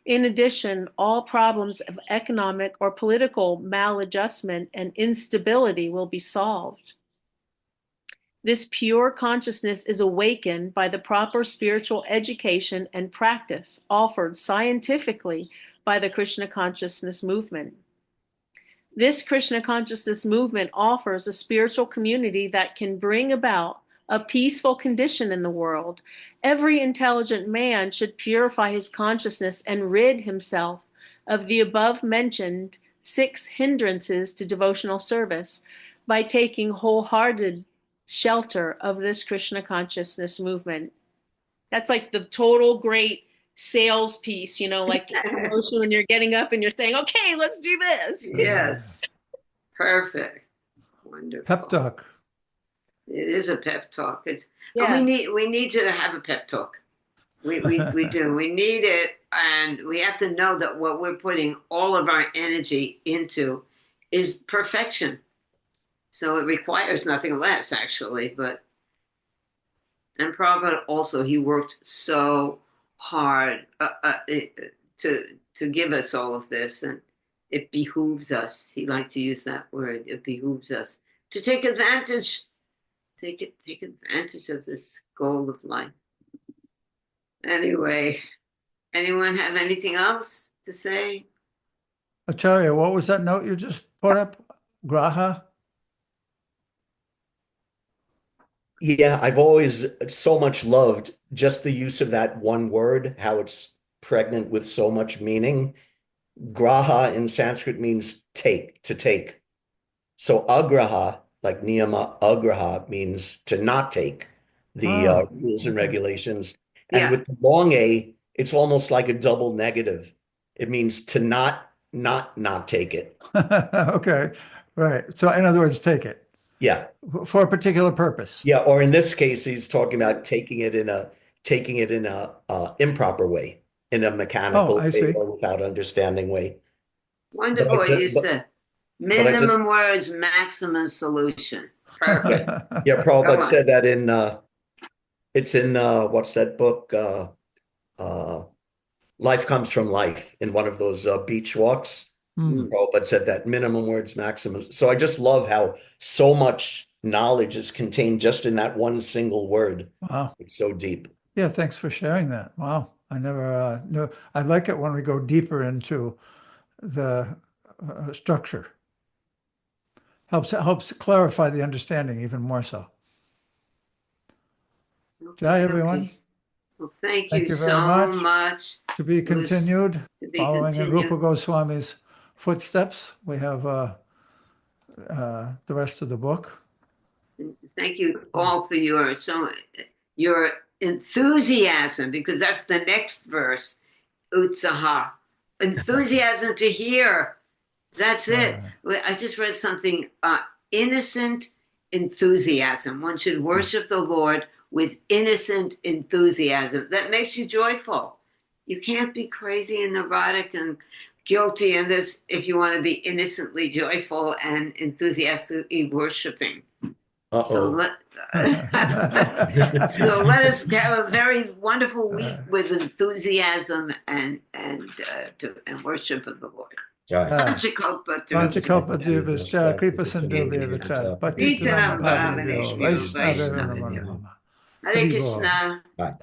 In addition, all problems of economic or political maladjustment and instability will be solved. This pure consciousness is awakened by the proper spiritual education and practice offered scientifically by the Krishna consciousness movement. This Krishna consciousness movement offers a spiritual community that can bring about a peaceful condition in the world. Every intelligent man should purify his consciousness and rid himself of the above mentioned 6 hindrances to devotional service by taking wholehearted shelter of this Krishna consciousness movement. That's like the total great sales piece, you know, like emotion when you're getting up and you're saying, okay, let's do this. Yes. Perfect. Wonderful. Pep talk. It is a pep talk. It's Yeah. and we need to have a pep talk. We do. We need it, and we have to know that what we're putting all of our energy into is perfection. So it requires nothing less, actually. And Prabhupada also, he worked so hard to give us all of this, and it behooves us. He liked to use that word. It behooves us to take advantage. Take advantage of this goal of life. Anyway, anyone have anything else to say? Acharya, what was that note you just put up? Graha? Yeah, I've always so much loved just the use of that one word, how it's pregnant with so much meaning. Graha in Sanskrit means take, to take. So agraha, like niyama agraha, means to not take the rules and regulations. And Yeah. with the long A, it's almost like a double negative. It means to not take it. Okay, right. So in other words, take it Yeah. for a particular purpose. Yeah, or in this case, he's talking about taking it in a improper way, in a mechanical I see. way or without understanding way. Wonderful what you but- said. I Minimum just- words, maximum solution. Perfect. Yeah, Go Prabhupada on. said that it's in what's that book? Life Comes from Life, in one of those beach walks. Hmm. Prabhupada said that minimum words, maximum. So I just love how so much knowledge is contained just in that one single word. Wow. It's so deep. Yeah, thanks for sharing that. Wow. I never knew. I like it when we go deeper into the structure. Helps clarify the understanding even more so. Jai, everyone. Okay. Well, thank Thank you you very so much. much. To be It was- continued, to be following in continued. Rupa Goswami's footsteps. We have the rest of the book. Thank you all for your enthusiasm, because that's the next verse. Utsaha. Enthusiasm to hear. That's it. I just read something, innocent enthusiasm. One should worship the Lord with innocent enthusiasm. That makes you joyful. You can't be crazy and neurotic and guilty in this if you want to be innocently joyful and enthusiastically worshiping. So Uh-oh. let us have a very wonderful week with enthusiasm and worship of the Lord. Panchakalpa Panchakalpa Dubhascha, Kripa Sindhubhya Patitanam Pavanebhyo, Vaishnava Namo Namo. Hare Krishna. Bye.